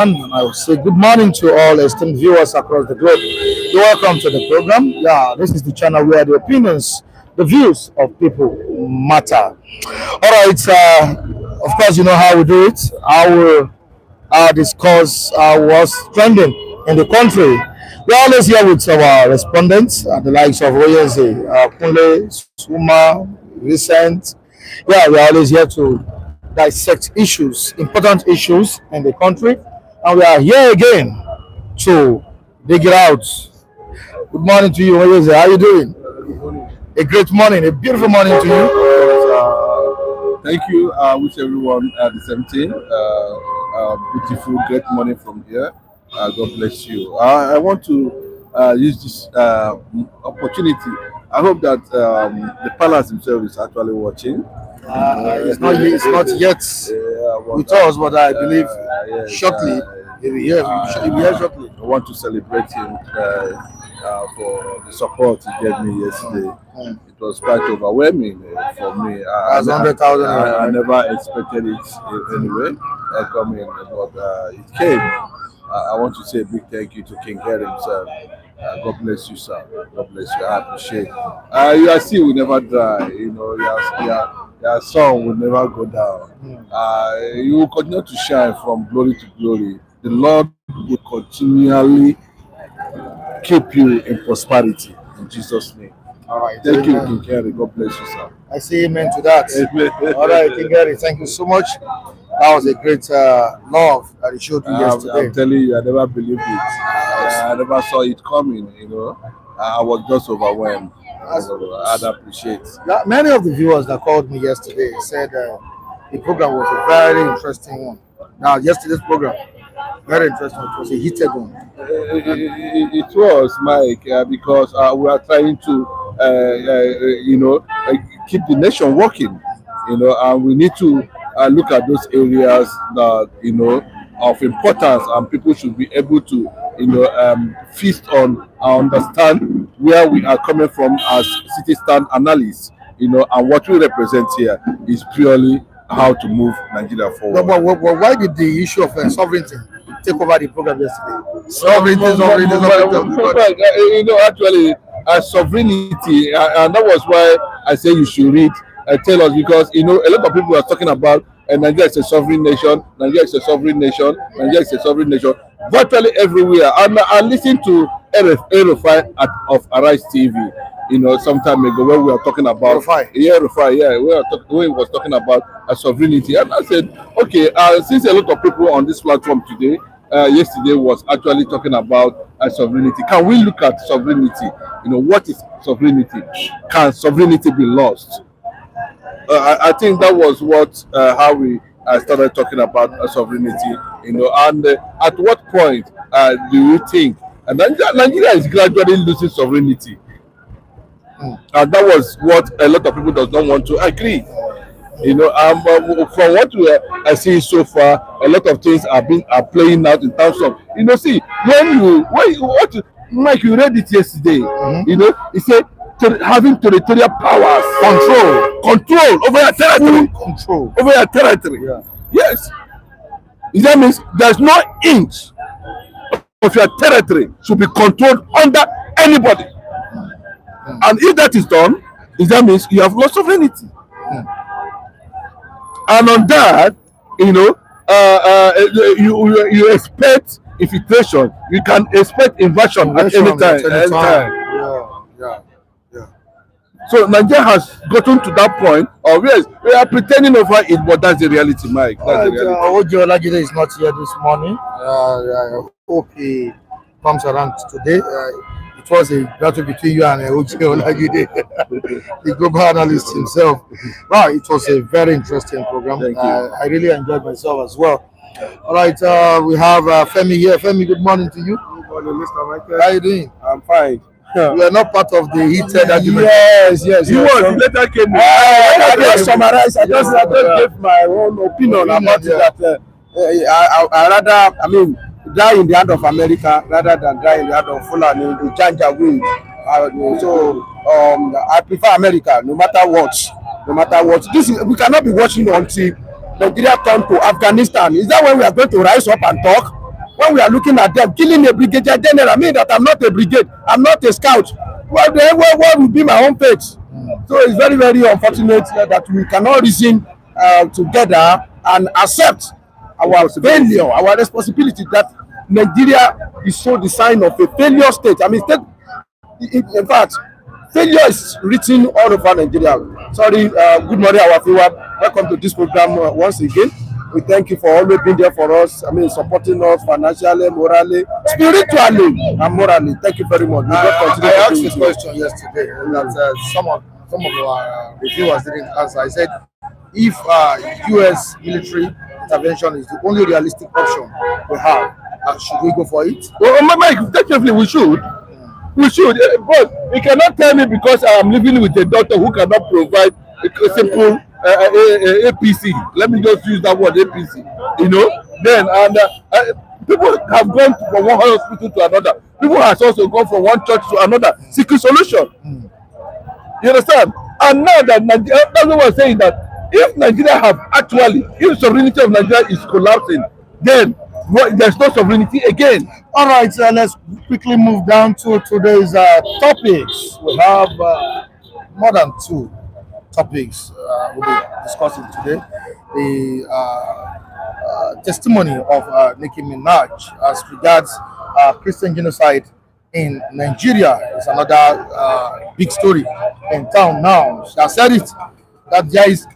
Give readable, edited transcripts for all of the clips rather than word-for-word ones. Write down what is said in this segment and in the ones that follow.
I will say good morning to all esteemed viewers across the globe. You're welcome to the program. Yeah, this is the channel where the opinions, the views of people matter. All right, of course, you know how we do it. I will discuss what's trending in the country. We're always here with our respondents, the likes of Oyeze, Kunle, Suma, Recent. Yeah, we're always here to dissect issues, important issues in the country. And we are here again to dig it out. Good morning to you, Oyeze. How are you doing? A great morning, a beautiful morning to you. Thank you. I wish everyone the same thing. Beautiful, great morning from here. God bless you. I want to use this opportunity. I hope that the palace himself is actually watching. It's not yet with us, but I believe shortly. He'll be here shortly. I want to celebrate him for the support he gave me yesterday. It was quite overwhelming for me. As 100,000. I never expected it anyway coming, but it came. I want to say a big thank you to King Harry himself. God bless you, sir. God bless you. I appreciate it. Your sea will never dry. You know, your sun will never go down. You will continue to shine from glory to glory. The Lord will continually keep you in prosperity in Jesus' name. All right. Thank you, King Harry. God bless you, sir. I say amen to that. Amen. All right, King Harry, thank you so much. That was a great love that he showed you yesterday. I'm telling you, I never believed it. I never saw it coming, you know. I was just overwhelmed. I'd appreciate. Many of the viewers that called me yesterday said the program was a very interesting one. Now, yesterday's program, very interesting. It was a heated one. It was, Mike, because we are trying to, keep the nation working, and we need to look at those areas that, of importance, and people should be able to, feast on and understand where we are coming from as citizen analysts, and what we represent here is purely how to move Nigeria forward. But why did the issue of sovereignty take over the program yesterday? Sovereignty. Actually, sovereignty, and that was why I say you should read. Tell us, because a lot of people are talking about Nigeria is a sovereign nation. Nigeria is a sovereign nation. Nigeria is a sovereign nation. Virtually everywhere. And I listened to Erufai of Arise TV. Some time ago when we were talking about Rufai, when he was talking about sovereignty, and I said, okay, since a lot of people on this platform today, yesterday was actually talking about sovereignty. Can we look at sovereignty? What is sovereignty? Can sovereignty be lost? I think that was what how we started talking about sovereignty. And at what point do you think Nigeria is gradually losing sovereignty? And that was what a lot of people does not want to agree. From what we are seeing so far, a lot of things are playing out in terms of, see, Mike, you read it yesterday. He said having territorial powers, control over your territory. Yeah. Yes, that means there's no inch of your territory should be controlled under anybody. And if that is done, that means you have lost sovereignty. And on that, you expect infiltration. You can expect invasion at any time. Yeah. So Nigeria has gotten to that point, or we are pretending over it, but that's the reality, Mike. That's the reality. Ojo Olajide is not here this morning. I hope he comes around today. It was a battle between you and Ojo Olajide, the global analyst himself. Wow, it was a very interesting program. Thank you. I really enjoyed myself as well. All right, we have Femi here. Femi, good morning to you. Good morning, Mr. Michael. How are you doing? I'm fine. You are not part of the heated argument. Yes. You later came. I just summarized. I just gave my own opinion about it. That I rather, die in the hand of America rather than die in the hand of Fulani, the Janja win. So I prefer America, no matter what. We cannot be watching until Nigeria turn to Afghanistan. Is that when we are going to rise up and talk? when we are looking at them killing a brigadier general, I mean that I'm not a brigade, I'm not a scout. Well, then what will be my own fate? So it's very, very unfortunate that we cannot reason together and accept our failure, our responsibility, that Nigeria is so the sign of a failure state. I mean, in fact, failure is written all over Nigeria. Sorry, good morning, our viewer. Welcome to this program once again. We thank you for always being there for us. I mean, supporting us financially, morally, spiritually, and morally. Thank you very much. I asked this question yesterday that some of our reviewers didn't answer. I said, if U.S. military intervention is the only realistic option we have, should we go for it? Well, Mike, definitely we should. We should, but you cannot tell me because I am living with a doctor who cannot provide a simple APC. Let me just use that word, APC. You know, then people have gone from one hospital to another. People have also gone from one church to another seeking solution. You understand? And now that Nigeria, that's what I'm saying, that if Nigeria if sovereignty of Nigeria is collapsing, then there's no sovereignty again. All right, let's quickly move down to today's topics. We have more than 2 topics we'll be discussing today. The testimony of Nicki Minaj as regards Christian genocide in Nigeria is another big story in town now. She has said it, that there is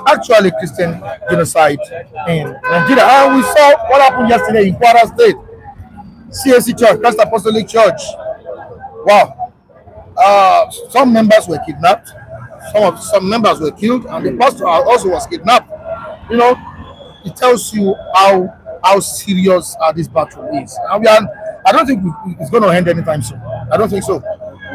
actually Christian genocide in Nigeria. And we saw what happened yesterday in Kwara State. CAC Church, Christ Apostolic Church. Wow. Some members were kidnapped. Some members were killed, and the pastor also was kidnapped. You know, it tells you how serious this battle is. And I don't think it's going to end anytime soon. I don't think so.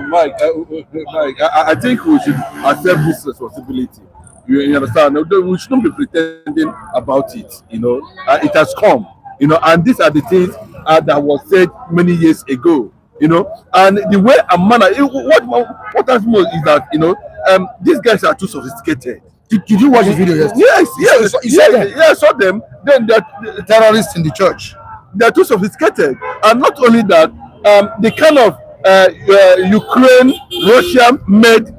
Mike, I think we should accept this responsibility. You understand? We shouldn't be pretending about it. You know, it has come. You know, and these are the things that was said many years ago. You know, and the way and manner. What happens most is that, you know, these guys are too sophisticated. Did you watch the video yesterday? Yes. Yeah, I saw them. Then the terrorists in the church. They're too sophisticated, and not only that, the kind of Ukraine, Russia-made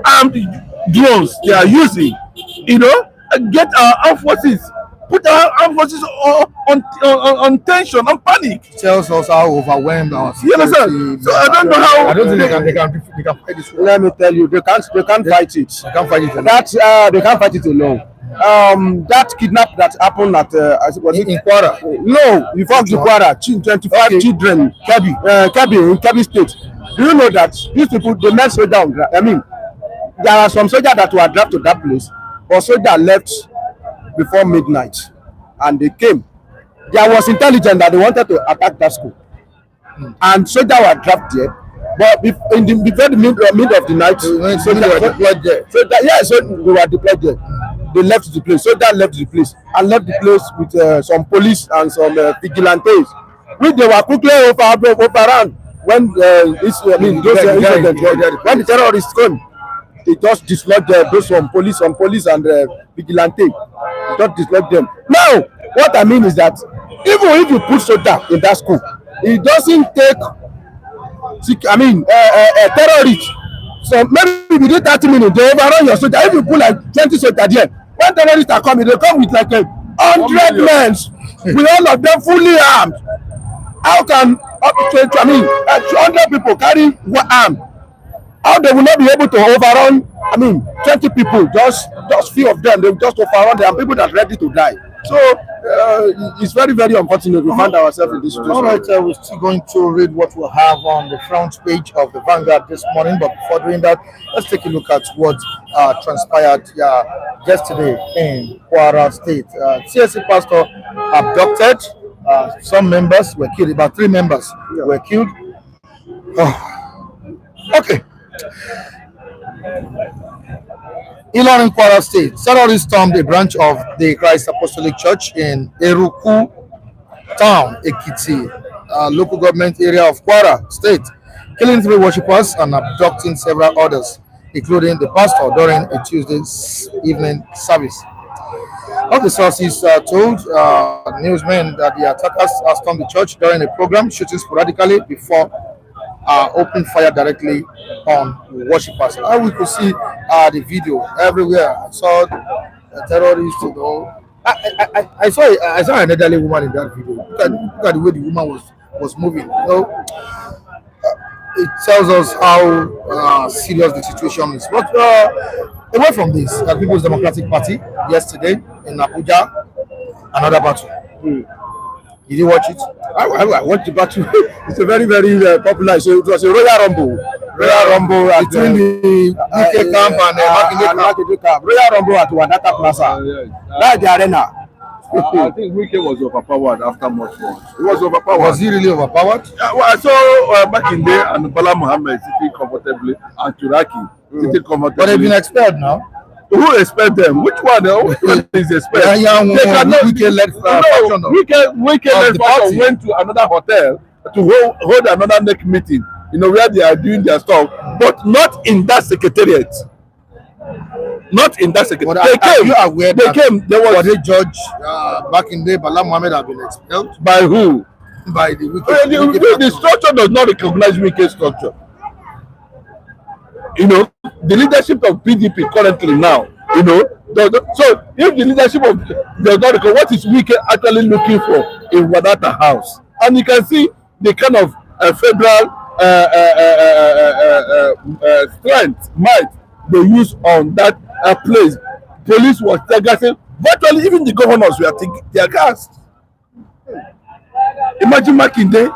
armed drones they are using, you know, get our armed forces, put our armed forces on tension, on panic. It tells us how overwhelmed our security. You understand? So I don't know how. I don't think they can fight this. Let me tell you, they can't fight it. They can't fight it alone. They can't fight it alone. That kidnap that happened at in Kwara. No, before the Kwara, 25 children, Kebbi in Kebbi State. Do you know that these people, they met soldier? I mean, there are some soldiers that were drafted to that place, but soldiers left before midnight, and they came. There was intelligence that they wanted to attack that school, and soldiers were drafted there. But before the mid of the night, soldiers were deployed there. So they were deployed there. They left the place. Soldiers left the place and left the place with some police and some vigilantes, which they were quickly overrun when when the terrorists came. They just dislodged some police and vigilantes. They just dislodged them. Now, what I mean is that even if you put soldier in that school, it doesn't take terrorists. So maybe within 30 minutes, they overrun your soldier. If you put like 20 soldiers there, when terrorists are coming, they come with like 100 men, with all of them fully armed. How can 200 people carry one arm? How they will not be able to overrun? 20 people, just few of them, they will just overrun them, and people that are ready to die. So it's very, very unfortunate we find ourselves in this situation. All right, we're still going to read what we have on the front page of the Vanguard this morning. But before doing that, let's take a look at what transpired yesterday in Kwara State. CSC pastor abducted. Some members were killed. About 3 members were killed. Okay. Ilorin, Kwara State. Terrorists stormed a branch of the Christ Apostolic Church in Eruku Town, Ekiti, local government area of Kwara State, killing 3 worshippers and abducting several others, including the pastor, during a Tuesday evening service. All the sources told newsmen that the attackers stormed the church during a program, shooting sporadically before opening fire directly on worshippers. And we could see the video everywhere. I saw terrorists, you know. I saw an elderly woman in that video. Look at the way the woman was moving. You know, it tells us how serious the situation is. But away from this, the People's Democratic Party yesterday in Abuja, another battle. Did you watch it? I watched the battle. It's a very, very popular. So it was a Royal Rumble. Royal Rumble at Between the UK camp and Makinde camp. Royal Rumble at Wadata Plaza. That's the arena. I think Wike was overpowered after much more. He was overpowered. Was he really overpowered? Well, I saw Makinde and Bala Muhammad sitting comfortably and Turaki sitting comfortably. But they've been expelled now. Who expect them? Which one? Which one is expelled? They cannot. Wike-led faction. Wike-led faction went to another hotel to hold another neck meeting. You know where they are doing their stuff, but not in that secretariat. Not in that secretariat. But they came. Are you aware they came. There was a judge back in the day. Bala Muhammad have been expelled by who? By the Wike. The structure does not recognize Wike structure. You know, the leadership of PDP currently now, you know, so if the leadership of does not recognize, what is Wike actually looking for in Wadata House? And you can see the kind of federal strength, might they use on that place. Police was tear gassing. Virtually, even the governors were tear gassed. Imagine Makinde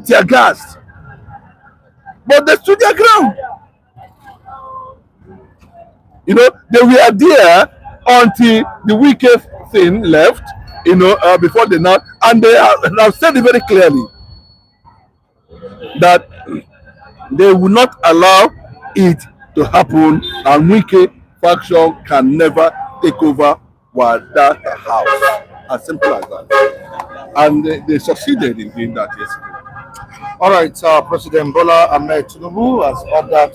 tear gassed, but they stood their ground. You know, they were there until the Wike thing left. You know, before they now, and they have said it very clearly that they will not allow it to happen, and Wike faction can never take over Wadata House. As simple as that. And they succeeded in doing that yesterday. All right, President Bola Ahmed Tinubu has ordered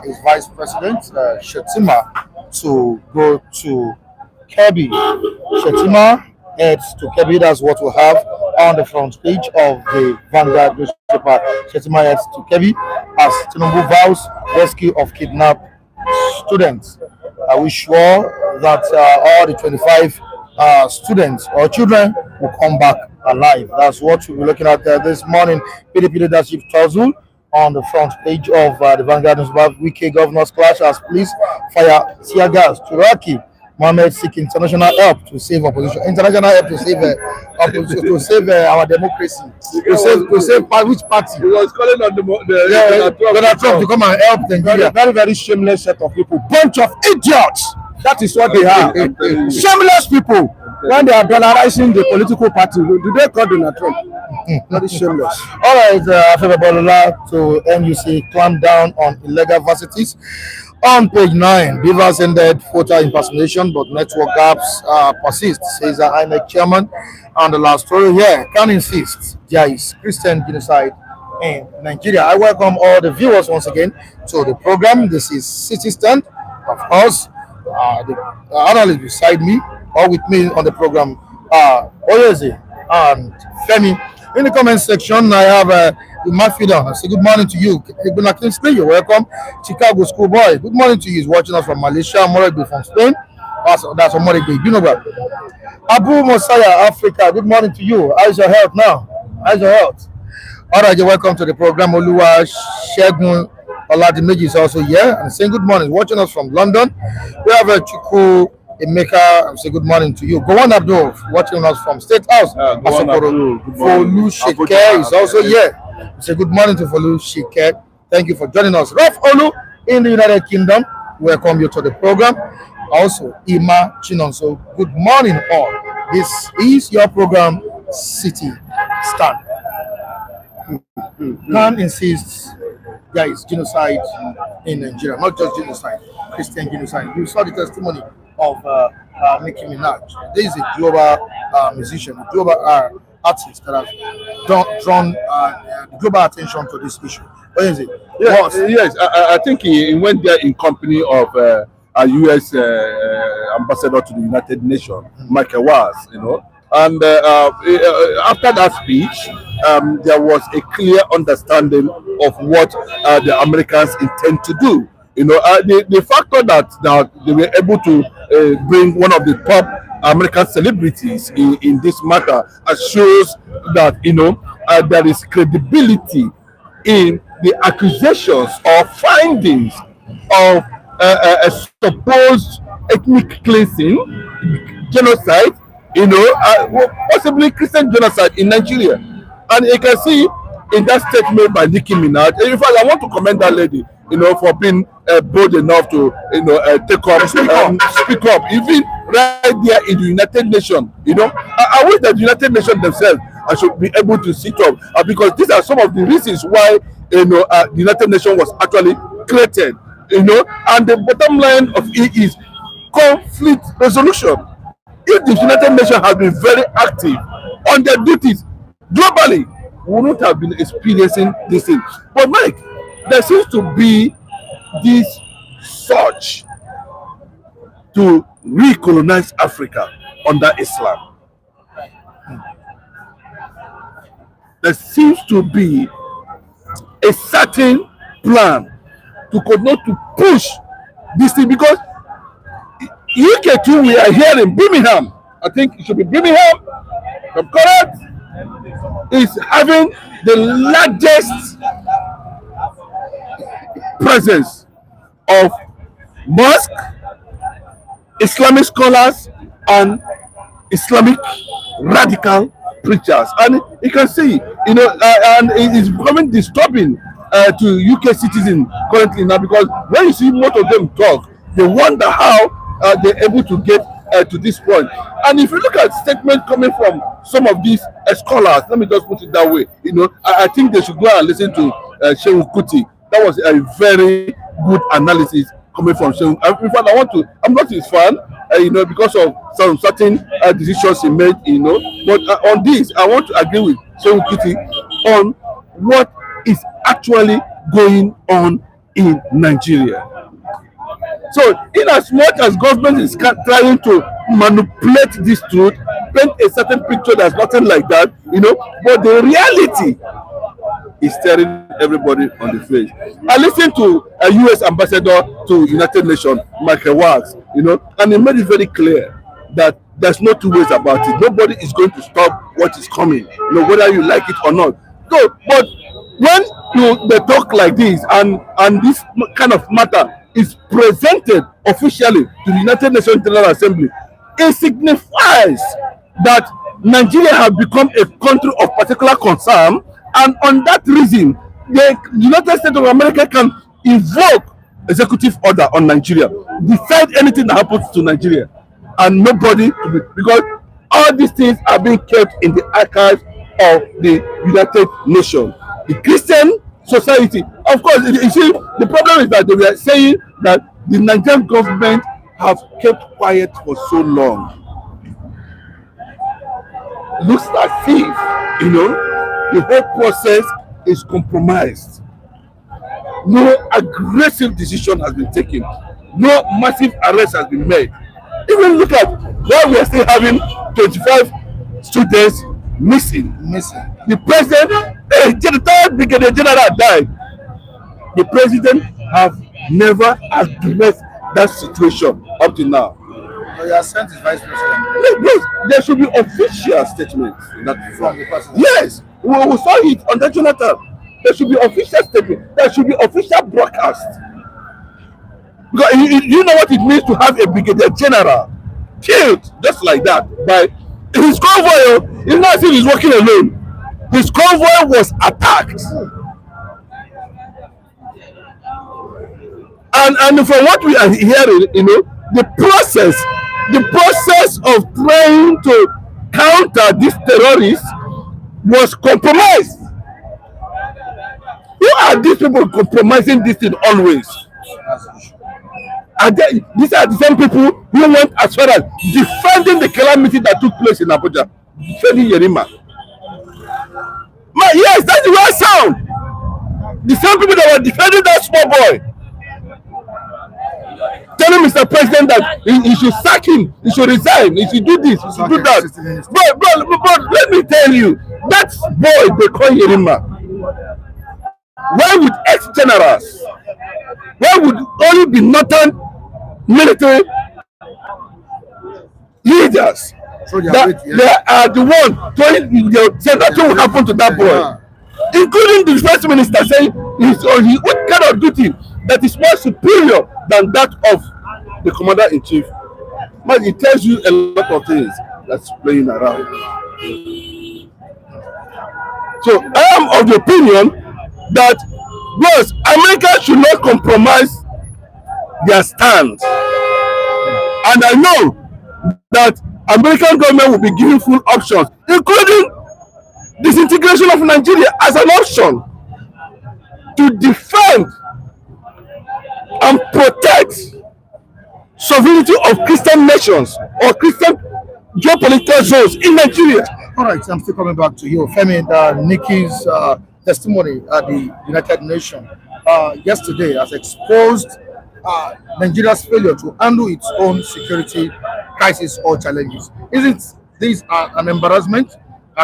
his Vice President Shetima to go to Kebbi. Shetima heads to Kebbi. That's what we have on the front page of the Vanguard newspaper. Shetima heads to Kebbi as Tinubu vows rescue of kidnapped students. Are we sure that all the 25 students or children will come back alive? That's what we'll be looking at this morning. PDP leadership tussle on the front page of the Vanguard newspaper. Wike governors clash as police fire tear gas. Turaki Mohammed seek international help to save opposition. International help to save our democracy. To save which party? He was calling on Donald Trump to come and help Nigeria. Very, very shameless set of people. Bunch of idiots. That is what they are. Shameless people. When they are dollarizing the political party, do they call Donald Trump? Very shameless. All right, Afebe Bolola to NUC clamp down on illegal varsities. On page 9, Beavers ended voter impersonation, but network gaps persist, says the INEC chairman. And the last story here, can insist there is Christian genocide in Nigeria. I welcome all the viewers once again to the program. This is City Stand, of course. The analyst beside me or with me on the program, Oyeze and Femi. In the comment section, I have Mafida. I say good morning to you. You're welcome. Chicago schoolboy. Good morning to you. He's watching us from Malaysia. Morigbe from Spain. That's from Morigbe. You know what? Abu Mosiah, Africa. Good morning to you. How's your health now? How's your health? All right, you're welcome to the program. Oluwa Shegun Oladimeji is also here and saying good morning. Watching us from London. We have Chuku Emeka. I'm saying good morning to you. Gowon Abdul watching us from State House. Folu Sheke is also here. We say good morning to Folu Sheke. Thank you for joining us. Raf Olu in the United Kingdom. Welcome you to the program. Also, Ima Chinonso. Good morning, all. This is your program, City Stand. Khan insists there is genocide in Nigeria, not just genocide, Christian genocide. You saw the testimony of Nicki Minaj. There is a global musician, a global artist that has drawn global attention to this issue. What is it? Yes, I think he went there in company of a U.S. ambassador to the United Nations, Michael was, and after that speech, there was a clear understanding of what the Americans intend to do. The factor that they were able to bring one of the top American celebrities in this matter shows that there is credibility in the accusations or findings of a supposed ethnic cleansing, genocide, possibly Christian genocide in Nigeria. And you can see in that statement by Nicki Minaj. In fact, I want to commend that lady, for being bold enough to, take up, speak up, even right there in the United Nations. I wish that the United Nations themselves should be able to sit up because these are some of the reasons why, the United Nations was actually created. And the bottom line of it is conflict resolution. If the United Nations has been very active on their duties globally, we wouldn't have been experiencing this thing. But Mike, there seems to be this surge to recolonize Africa under Islam. There seems to be a certain plan to continue to push this thing because UK too, we are here in Birmingham. I think it should be Birmingham, if I'm correct, is having the largest presence of mosque, Islamic scholars, and Islamic radical preachers. And you can see, and it is becoming disturbing to UK citizens currently now because when you see most of them talk, they wonder how they're able to get to this point. And if you look at statements coming from some of these scholars, let me just put it that way, I think they should go and listen to Shehu Kuti. That was a very good analysis coming from Shehu. In fact, I'm not his fan, because of some certain decisions he made, but on this, I want to agree with Shehu Kuti on what is actually going on in Nigeria. So, in as much as government is trying to manipulate this truth, paint a certain picture that's nothing like that, but the reality is staring everybody on the face. I listened to a U.S. ambassador to United Nations, Michael Wax, and he made it very clear that there's no two ways about it. Nobody is going to stop what is coming, whether you like it or not. So, but when they talk like this and this kind of matter is presented officially to the United Nations General Assembly, it signifies that Nigeria has become a country of particular concern, and on that reason, the United States of America can invoke executive order on Nigeria, decide anything that happens to Nigeria, and nobody, because all these things are being kept in the archives of the United Nations. The Christian society, of course, you see, the problem is that they were saying that the Nigerian government have kept quiet for so long. Looks as if, the whole process is compromised. No aggressive decision has been taken. No massive arrest has been made. Even look at why we are still having 25 students missing. The president, the retired brigadier general died. The president have never addressed that situation up to now. So you are sent as vice president. Yes, there should be official statements From the president. Yes, we saw it on that Jonathan. There should be official statement. There should be official broadcast. Because you know what it means to have a brigadier general killed just like that by his convoy. It's not as if he's working alone. His convoy was attacked. And from what we are hearing, the process of trying to counter these terrorists was compromised. Who are these people compromising this thing always? These are the same people who went as far as defending the calamity that took place in Abuja, defending Yerima. Yes, that's the right sound. The same people that were defending that small boy, telling me Mr. President that he should sack him, he should resign, he should do this, he should do that. But let me tell you, that boy they call Yerima, why would ex-generals, why would only be northern military leaders that they are the one telling say nothing will happen to that boy, including the first minister saying what kind of duty that is more superior than that of the commander-in-chief. Man, it tells you a lot of things that's playing around. So I am of the opinion that yes, America should not compromise their stand, and I know that American government will be giving full options, including disintegration of Nigeria as an option to defend and protect sovereignty of Christian nations or Christian geopolitical zones in Nigeria. All right, I'm still coming back to you, Femi. Nickie's testimony at the United Nations yesterday has exposed Nigeria's failure to handle its own security crisis or challenges. Isn't this an embarrassment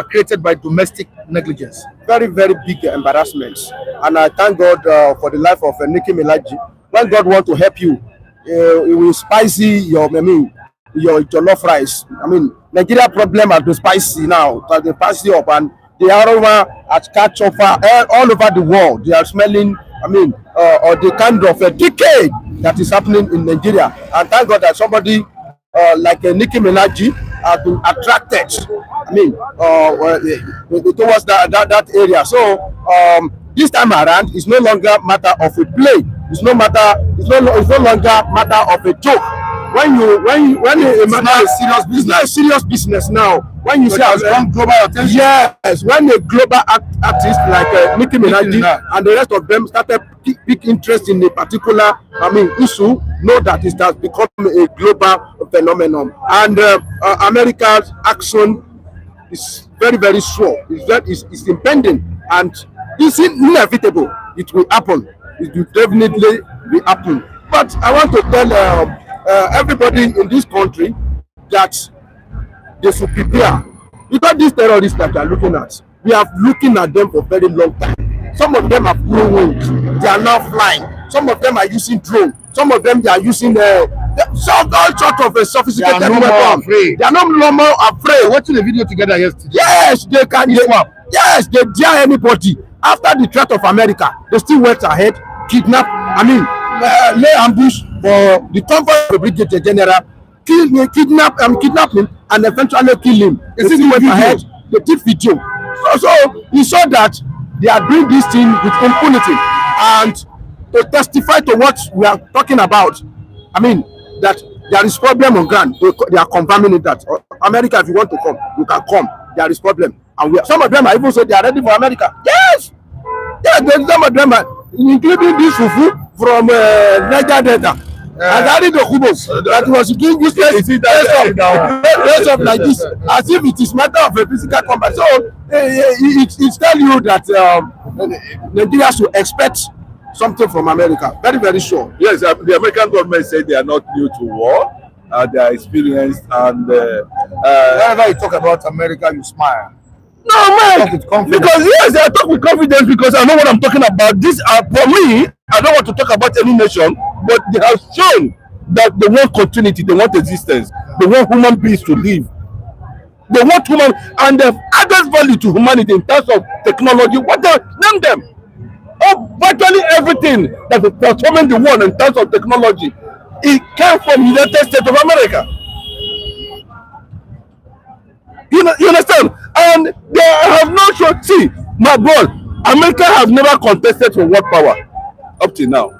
created by domestic negligence? Very, very big embarrassment. And I thank God for the life of Nicki Minaj. When God wants to help you, it will spicy your jollof rice. I mean, Nigeria problem has been spicy now. It has been spicy up, and the aroma has catch over all over the world. They are smelling, or the kind of a decay that is happening in Nigeria. And thank God that somebody like Nicki Minaj has been attracted. Towards that area. So this time around, it's no longer matter of a play. It's no longer matter of a joke. It's not a serious business now. When you say global attention, yes, when a global artist like Nicki Minaj and the rest of them started big interest in a particular issue, know that it has become a global phenomenon. And America's action is very, very sure. It's impending, and it's inevitable. It will happen. It will definitely be happen. But I want to tell everybody in this country that they should prepare, because these terrorists that we are looking at, we are looking at them for a very long time. Some of them have flown wings. They are now flying. Some of them are using drones. Some of them they are using all sorts of sophisticated weapons. They are no more afraid. Watching the video together yesterday. Yes, they can. Yes, they dare anybody. After the threat of America, they still went ahead, kidnap. Lay ambush for the comfort of the brigadier general, kidnap him, and eventually kill him. They still went ahead. They did video. So he saw that they are doing this thing with impunity, and to testify to what we are talking about, that there is problem on ground. They are confirming it that America, if you want to come, you can come. There is problem, and some of them are even said they are ready for America. Yes, some of them are, including this fufu from Niger Delta. And Ari the Kubos that was doing business like this, as if it is matter of a physical combat. So it tells you that Nigeria should expect something from America. Very, very sure. Yes, the American government said they are not new to war. They are experienced, and whenever you talk about America, you smile. No, man, because yes, I talk with confidence because I know what I'm talking about. This, for me, I don't want to talk about any nation, but they have shown that they want continuity, they want existence, they want human beings to live. They want human, and they've added value to humanity in terms of technology. What they name them? Oh, virtually everything that is transforming the world in terms of technology, it came from the United States of America. You understand? And they have not shown. See, my boy, America has never contested for world power up till now.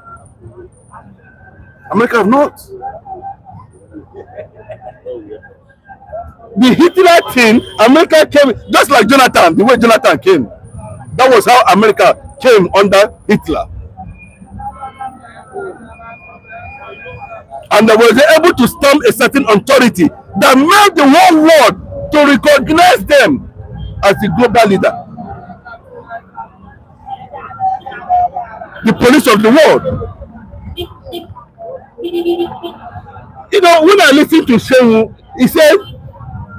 America have not. The Hitler thing, America came just like Jonathan, the way Jonathan came. That was how America came under Hitler. And they were able to stamp a certain authority that made the whole world to recognize them as the global leader, the police of the world. You know, when I listen to Shehu, he said,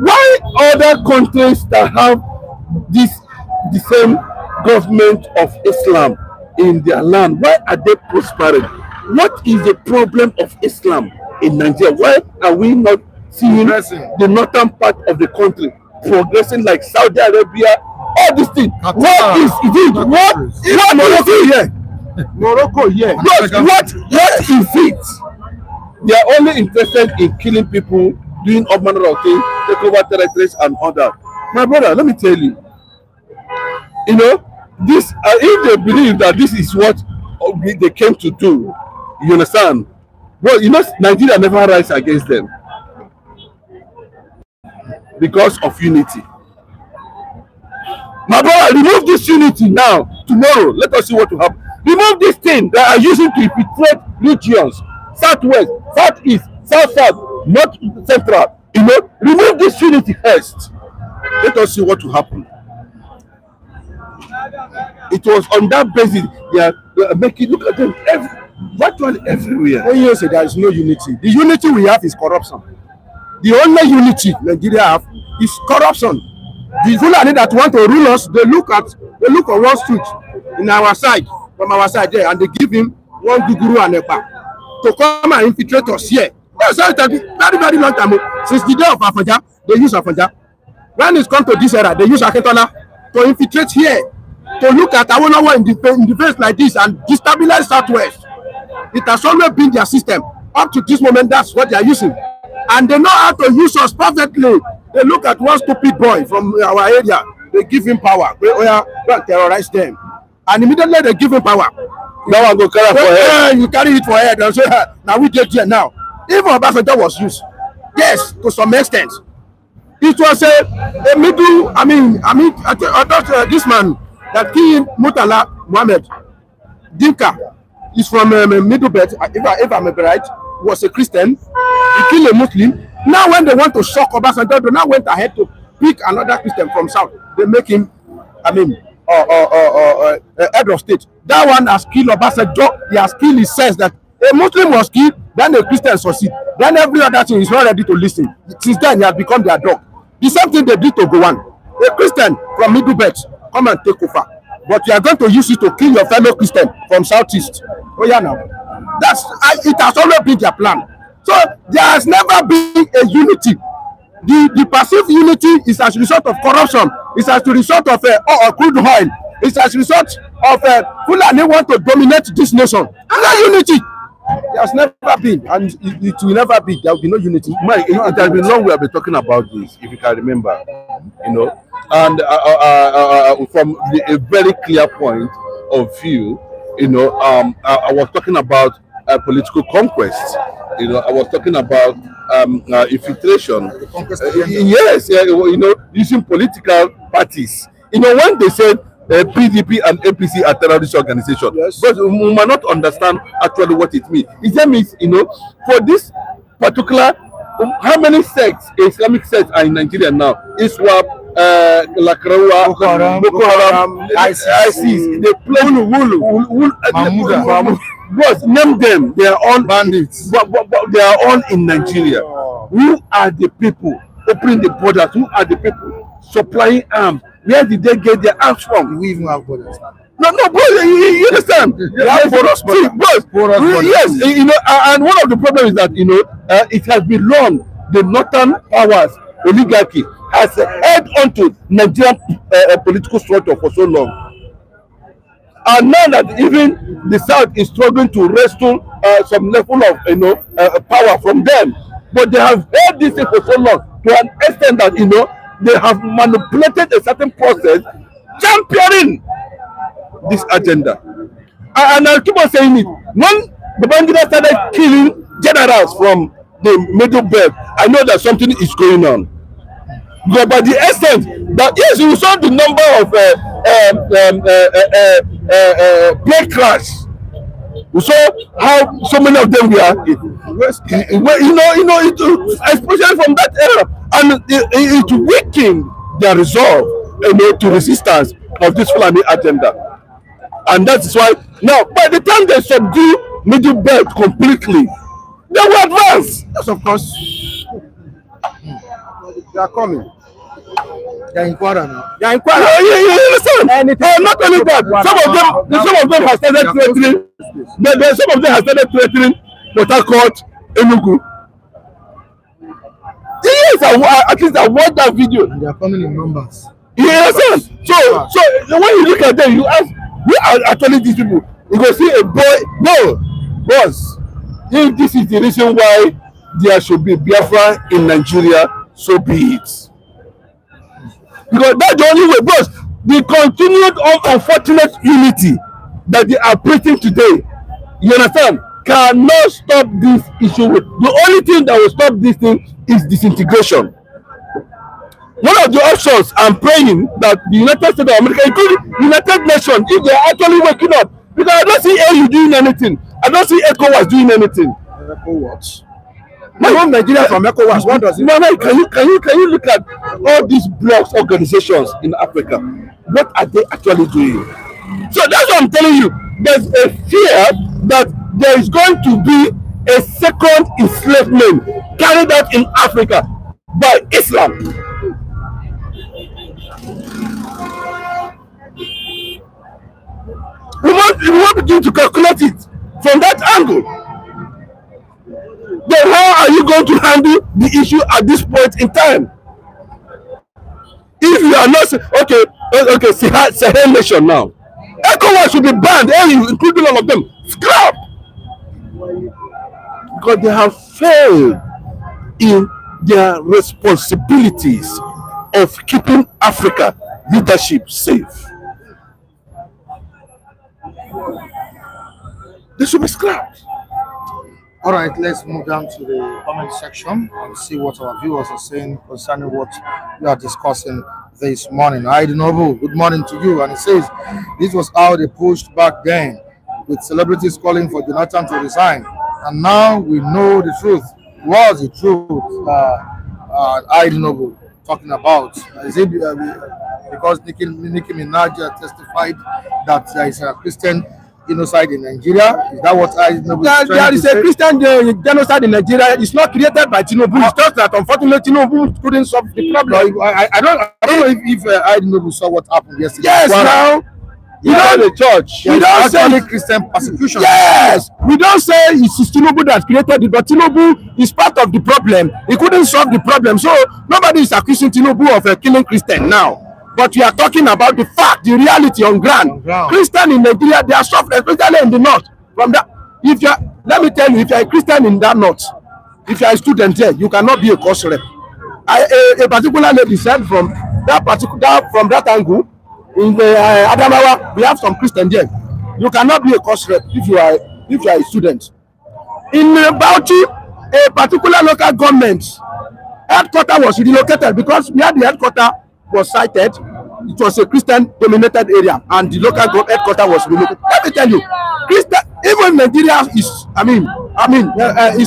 why other countries that have this the same government of Islam in their land, why are they prospering? What is the problem of Islam in Nigeria? Why are we not seeing the northern part of the country progressing like Saudi Arabia? All these things. What is it? What Morocco here? Morocco here. What is it? They are only interested in killing people, doing all manner of things, take over territories and all that. My brother, let me tell you, you know, this if they believe that this is what they came to do, you understand? Well, you know, Nigeria never rise against them because of unity. My brother, remove this unity now. Tomorrow, let us see what will happen. Remove this thing that are using to infiltrate regions, southwest, southeast, south, north, central. You know, remove this unity first. Let us see what will happen. It was on that basis they are making. Look at them, virtually everywhere. When you say there is no unity, the unity we have is corruption. The only unity Nigeria have is corruption. The Fulani that want to rule us, they look on one street in our side, from our side there, and they give him one guguru and a pack to come and infiltrate us here. That's how it has been very, very long time. Since the day of Afanja, they use Afanja. When it's come to this era, they use Akintola to infiltrate here, to look at Awolowo in the face like this and destabilize Southwest. It has always been their system. Up to this moment, that's what they are using. And they know how to use us perfectly. They look at one stupid boy from our area, they give him power. Go and terrorize them. And immediately they give him power. Now I go carry for head. You carry it for head and say, now we get here now. Even Obasanjo was used. Yes, to some extent. It was a middle, I thought this man that killed Murtala Mohammed, Dinka, is from Middle Belt, if I'm right, was a Christian. He killed a Muslim. Now when they want to shock Obasanjo, they now went ahead to pick another Christian from South. They make him, head of state. That one has killed Obasanjo. He has killed his sense that a Muslim was killed, then a Christian succeed. Then every other thing is not ready to listen. Since then, he has become their dog. The same thing they did to Gowan. A Christian from Middle Belt, come and take over. But you are going to use it to kill your fellow Christian from Southeast. Oh yeah, now. It has always been their plan. So there has never been a unity. The perceived unity is as a result of corruption. It's as a result of crude oil. It's as a result of Fulani want to dominate this nation. And that unity, there has never been, and it will never be. There will be no unity. Mike, it has been long we have been talking about this, if you can remember, you know, and from a very clear point of view, you know, I was talking about political conquest. You know, I was talking about infiltration. Yes, you know, using political parties. You know, when they said PDP and APC are terrorist organizations, yes, but we might not understand actually what it means. It means, you know, for this particular, how many sects, Islamic sects are in Nigeria now? ISWAP, Lakrawa, Boko Haram, ISIS, they play Wulu. Yes, name them. They are all bandits. But they are all in Nigeria. Who are the people opening the borders? Who are the people supplying arms? Where did they get their arms from? We even have borders. No, bro, you understand? Yes, you know, and one of the problems is that, you know, it has been long. The northern powers, oligarchy, has held onto Nigerian political structure for so long. And now that even the South is struggling to wrestle some level of, you know, power from them, but they have held this thing for so long to an extent that, you know, they have manipulated a certain process, championing this agenda. And I keep on saying it. When Babangida started killing generals from the Middle Belt, I know that something is going on. But by the extent that, yes, you saw the number of plane crash. We saw how so many of them were, especially from that era, and it weakened their resolve, you know, to resistance of this Fulani agenda. And that is why now, by the time they subdue Middle Belt completely, They will advance. Yes, of course. They are coming. They're in Kwara now. They are in Kwara. You understand? Not only that, some of them have started threatening. Some of them have started threatening Port Harcourt, Enugu. Yes, at least I watched that video. And they are coming in numbers. You understand? So when you look at them, you ask, who are actually these people? You go see a boy. No, boss. If this is the reason why there should be Biafra in Nigeria, so be it. Because that's the only way, boss. The continued unfortunate unity that they are preaching today, you understand, cannot stop this issue. The only thing that will stop this thing is disintegration. One of the options, I'm praying that the United States of America, including United Nations, if they are actually waking up, because I don't see AU doing anything, I don't see ECOWAS doing anything. ECOWAS. No, Nigeria from ECOWAS. What does it? No, can you look at all these blocks organizations in Africa? What are they actually doing? So that's what I'm telling you. There's a fear that there is going to be a second enslavement carried out in Africa by Islam. We want to begin to calculate it from that angle. Then how are you going to handle the issue at this point in time? If you are not okay, Sahel nation now, ECOWAS should be banned, including all of them. Scrap, because they have failed in their responsibilities of keeping Africa leadership safe. They should be scrapped. All right, let's move down to the comment section and see what our viewers are saying concerning what we are discussing this morning. Aidi Noble, good morning to you. And it says, this was how they pushed back then, with celebrities calling for Jonathan to resign. And now we know the truth. Was the truth? Aidi Noble talking about. Is it because Nicki Minaj testified that there is a Christian genocide in Nigeria? Is that what Tinubu is there is a Christian genocide in Nigeria? It's not created by Tinubu. It's just that unfortunately Tinubu couldn't solve the problem. No, I don't know if Tinubu saw what happened yesterday. Yes, now we don't the church. We don't say Christian persecution. Yes, we don't say it's Tinubu that created it, but Tinubu is part of the problem. He couldn't solve the problem, so nobody is accusing Tinubu of killing Christian now. But we are talking about the fact, the reality on ground. Christian in Nigeria, they are suffering, especially in the north. From that, let me tell you, if you are a Christian in that north, if you are a student there, you cannot be a course rep. A particular lady said from that angle, in the Adamawa, we have some Christian there. You cannot be a course rep if you are a student. In Bauchi, a particular local government headquarters was relocated because where the headquarters was cited, it was a Christian dominated area, and the local headquarters was relocated. Let me tell you, Christian, even Nigeria is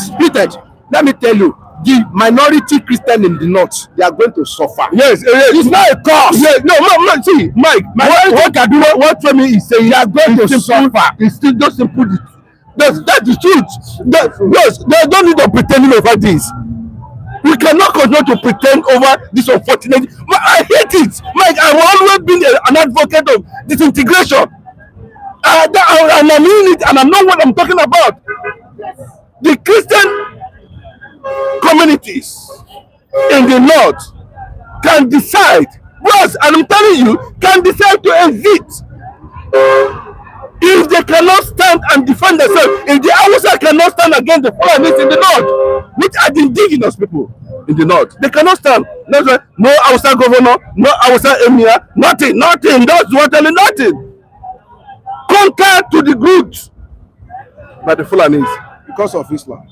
splitted. Let me tell you, the minority Christian in the north, they are going to suffer. Yes, it's not a cause. Yes, no, see, Mike, what for me is saying they are going to suffer. It's still just simple. That's the truth. They don't need to pretend over this. We cannot continue to pretend over this unfortunate. I hate it, Mike. I've always been an advocate of disintegration, and I'm in it, and I know what I'm talking about. The Christian communities in the north can decide, and I'm telling you, can decide to exit if they cannot stand and defend themselves. If the Hausa cannot stand against the Fulanis in the north, which are the indigenous people in the north, they cannot stand. No Hausa governor, no Hausa emir, nothing. That's what telling nothing. Conquered to the goods by the Fulanis because of Islam.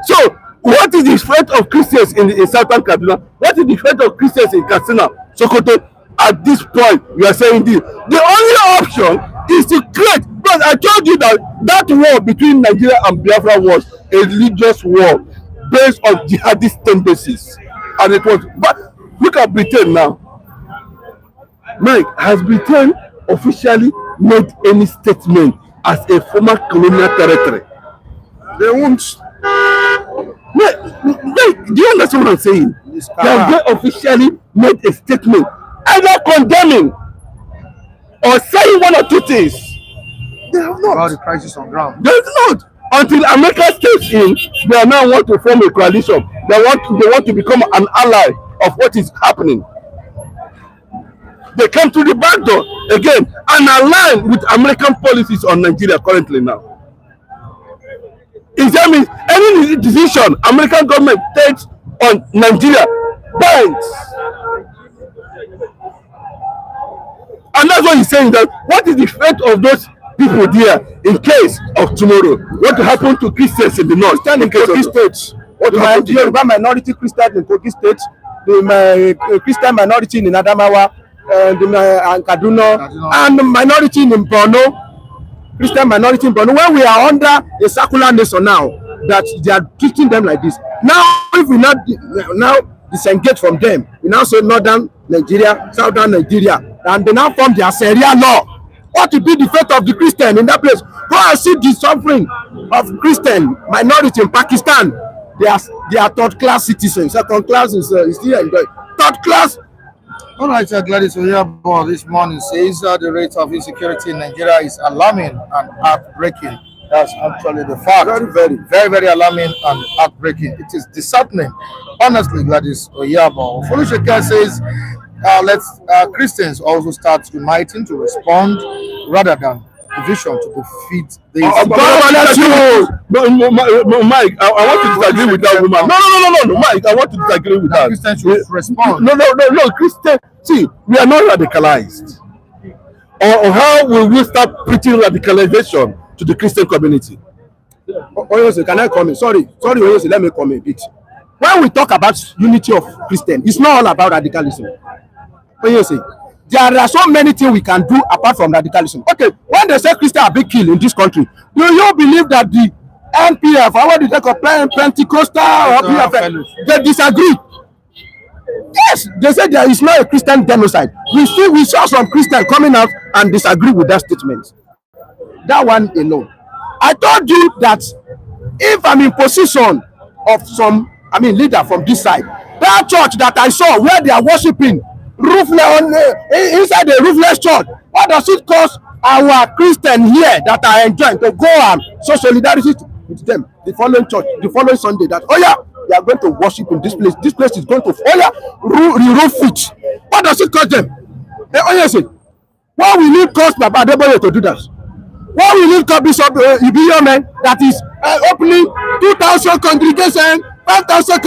So, what is the threat of Christians in Southern Kaduna? What is the threat of Christians in Katsina, Sokoto? At this point, we are saying this. The only option is to create, because I told you that war between Nigeria and Biafra was a religious war based on jihadist tendencies. And it was, but look at Britain now. Mike, has Britain officially made any statement as a former colonial territory? They won't. Do you understand what I'm saying? They have officially made a statement either condemning or saying one or two things. They have not. About the crisis on ground. They have not. Until America steps in, they now want to form a coalition. They want to become an ally of what is happening. They come to the back door again and align with American policies on Nigeria currently now. It means any decision American government takes on Nigeria binds. And that's what he's saying, that what is the fate of those people there in case of tomorrow? What will happen to Christians in the north? In Kogi State, What will happen to them? Yoruba minority Christian in Kogi State, the Christian minority in Adamawa, and Kaduna, and minority in Borno, Christian minority in Borno. When we are under a secular nation now, that they are treating them like this. Now, if we not now disengage from them, we now say northern Nigeria, southern Nigeria, and they now form their Sharia law. What will be the fate of the Christian in that place? Go and see the suffering of Christian minority in Pakistan. They are third class citizens. Second class is still enjoying. Third class. All right, Gladys Oyabo this morning says the rate of insecurity in Nigeria is alarming and heartbreaking. That's actually the fact. Very alarming and heartbreaking. It is disheartening. Honestly, Gladys Oyabo. Folasheke says, let's Christians also start uniting to respond rather than division to defeat this. Mike, I want to disagree with that woman. No, Mike, I want to disagree with that. Christians should respond. No, Christian. See, we are not radicalized. Or how will we start preaching radicalization to the Christian community? Oyose, can I come in? Sorry, Oyose, let me come in a bit. When we talk about unity of Christian, it's not all about radicalism. Oyose, there are so many things we can do apart from radicalism. Okay, when they say Christians are being killed in this country, do you believe that the NPF, or what do they call Pentecostal or PFF, they disagree? Yes, they say there is not a Christian genocide. We saw some Christians coming out and disagree with that statement. That one alone. I told you that if I'm in position of some, leader from this side, that church that I saw where they are worshiping inside the roofless church, what does it cost our Christian here that are enjoying to go and show solidarity with them the following Sunday, that they are going to worship in this place is going to re-roof it. What does it cost them? What will it cost Baba Adeboye to do that? What will it cost Bishop Ibiyome that is opening 2,000 congregation, 5,000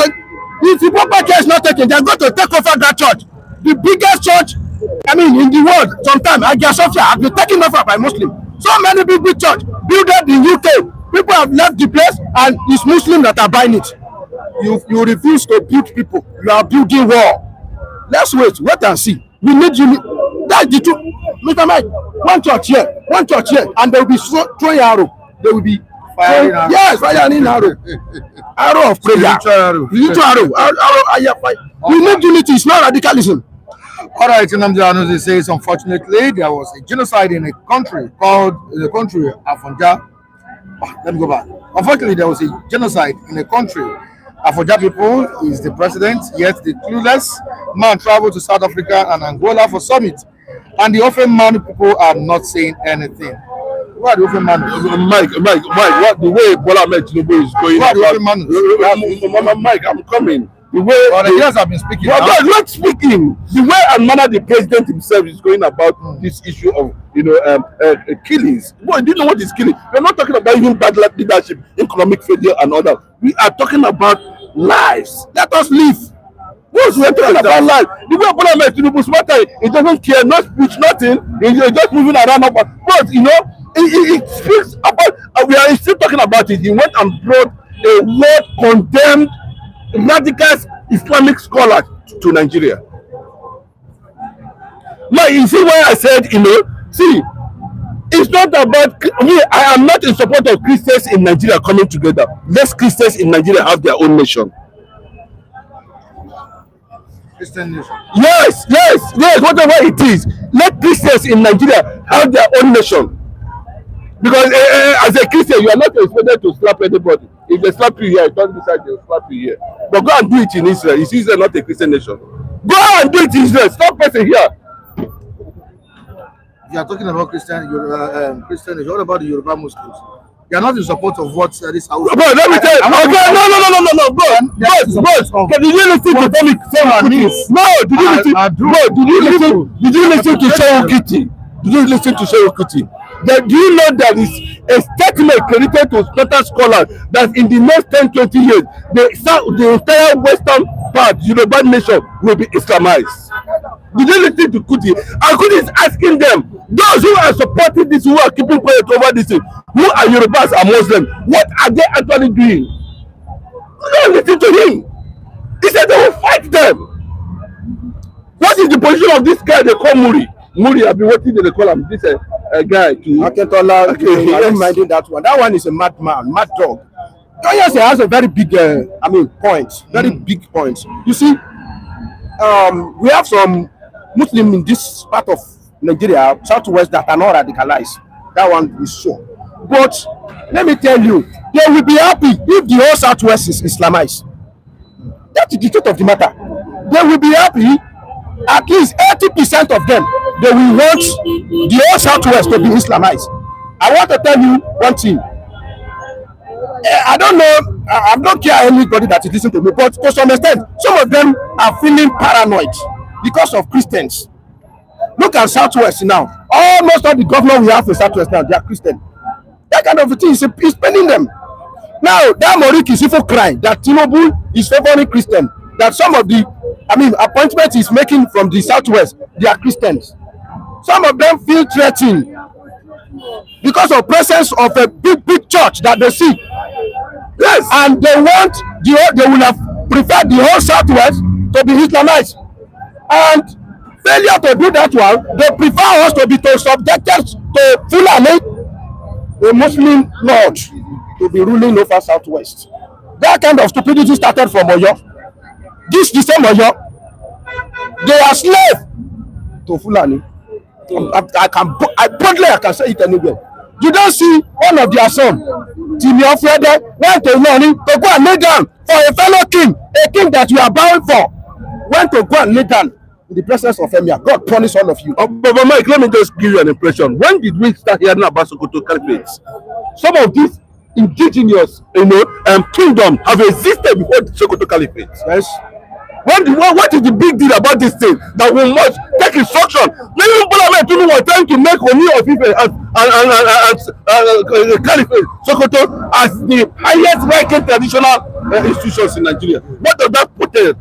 if the proper care is not taken, they are going to take over that church. The biggest church, in the world, sometimes, Hagia Sophia, has been taken over by Muslims. So many big church built in UK. People have left the place and it's Muslims that are buying it. You refuse to build people. You are building wall. Let's wait and see. We need you. That's the truth. Mr. Mike, one church here, and they will be throwing arrow. They will be firing arrow. Yes, firing arrow. Arrow of prayer. Little arrow. We need unity. It's not radicalism. All right, Nnamdi Anuzi says, unfortunately, there was a genocide in a country called Abuja. Let me go back. Unfortunately, there was a genocide in a country. Abuja people is the president, yet the clueless man traveled to South Africa and Angola for summit. And the often man people are not saying anything. What the often man? Mike, what the way Bola Ahmed Tinubu is going about? The often man? Mike, I'm coming. The way the years have been speaking. Well, not speaking. The way and manner the president himself is going about this issue of killings. Boy, do you know what is killing? We're not talking about even bad leadership, economic failure, and all that. We are talking about lives. Let us live. Once we're talking about life, the way Bola Ahmed Tinubu smarter, he doesn't care, not speech, nothing. He's just moving around. But it speaks about. We are still talking about it. He went and brought a word condemned radical Islamic scholar to Nigeria. Now, you see why I said, see, it's not about me. I am not in support of Christians in Nigeria coming together. Let Christians in Nigeria have their own nation. Christian nation. Yes, whatever it is. Let Christians in Nigeria have their own nation. Because as a Christian, you are not expected to slap anybody. If they slap you here, you don't decide they'll slap you here. But go and do it in Israel. Is Israel not a Christian nation? Go and do it in Israel. Stop person here. You are talking about Christian, what about the Yoruba Muslims? They are not in support of what this house. Bro, let me tell you. Okay, no, bro. Did you listen to Tommy? No, did you listen to Shehu Kitty? Did you listen to Shehu Kitty? Do you know that is a statement credited to Scottish scholars that in the next 10-20 years, the entire western part, Yoruba nation, will be Islamized? Did you listen to Kuti? And Kuti is asking them, those who are supporting this, who are keeping quiet over this, who are Yorubas and Muslims, what are they actually doing? Don't listen to him. He said they will fight them. What is the position of this guy they call Muri? Muri, I've been waiting they call him. This guy to Akintola, okay, yes. Minding that one. That one is a madman, mad dog. Yes, has a very big, point. Very big point. You see, we have some Muslims in this part of Nigeria, southwest, that are not radicalized. That one is sure. But let me tell you, they will be happy if the whole southwest is Islamized. That is the truth of the matter. They will be happy. At least 80% of them, they will want the whole southwest to be Islamized. I want to tell you one thing. I don't know, I don't care anybody that is listening to me, but to some extent, some of them are feeling paranoid because of Christians. Look at Southwest now. Almost all the governors we have in Southwest now, they are Christian. That kind of a thing is spending them. Now, that Morik is even crying that Tinubu is favoring Christian. That some of the, appointments he's making from the Southwest, they are Christians. Some of them feel threatened because of presence of a big church that they see. Yes, and they will have preferred the whole Southwest to be Islamized. And failure to do that one, they prefer us to be subjected to Fulani, a Muslim lord, to be ruling over Southwest. That kind of stupidity started from Oyo. This same Oyo, they are slave to Fulani. I can say it anywhere. You don't see one of their sons, Timi Ofrede, went to Loni to go and lay down for a fellow king, a king that you are bowing for. Went to go and lay down in the presence of Emir. God punish all of you. But Mike, let me just give you an impression. When did we start hearing about Sokoto Caliphate? Some of these indigenous, kingdom have existed before the Sokoto Caliphate. Yes. What is the big deal about this thing that we must take instruction? Even Bola Tinubu were trying to make Oni of Ife and Caliphate Sokoto as the highest ranking traditional institutions in Nigeria. What does that portend?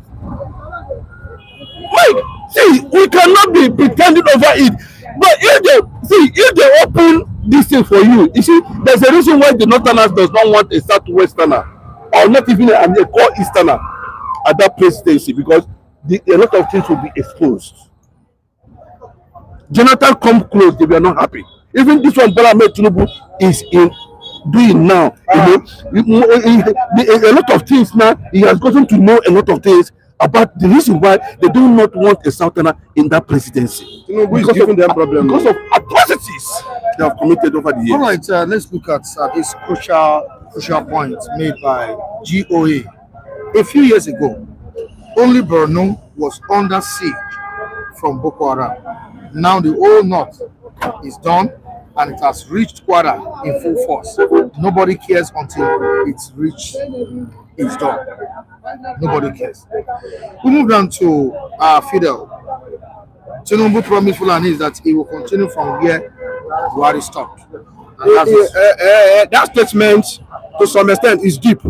Mike, see, we cannot be pretending over it. But if they open this thing for you, you see, there's a reason why the Northerners does not want a Southwesterner or not even a core Easterner at that presidency, because a lot of things will be exposed. Jonathan come close, they were not happy. Even this one Bola Tinubu is doing now. A lot of things now, he has gotten to know a lot of things about the reason why they do not want a Southerner in that presidency. Tinubu is giving them problem because of atrocities they have committed over the years. All right, let's look at this crucial point made by GOA. A few years ago, only Borno was under siege from Boko Haram. Now the whole north is done and it has reached Kwara in full force. Nobody cares until it's reached, it's done. Nobody cares. We move down to Fidel. Tinubu promised Fulani that he will continue from where Buhari stopped. That statement, to some extent, is deep.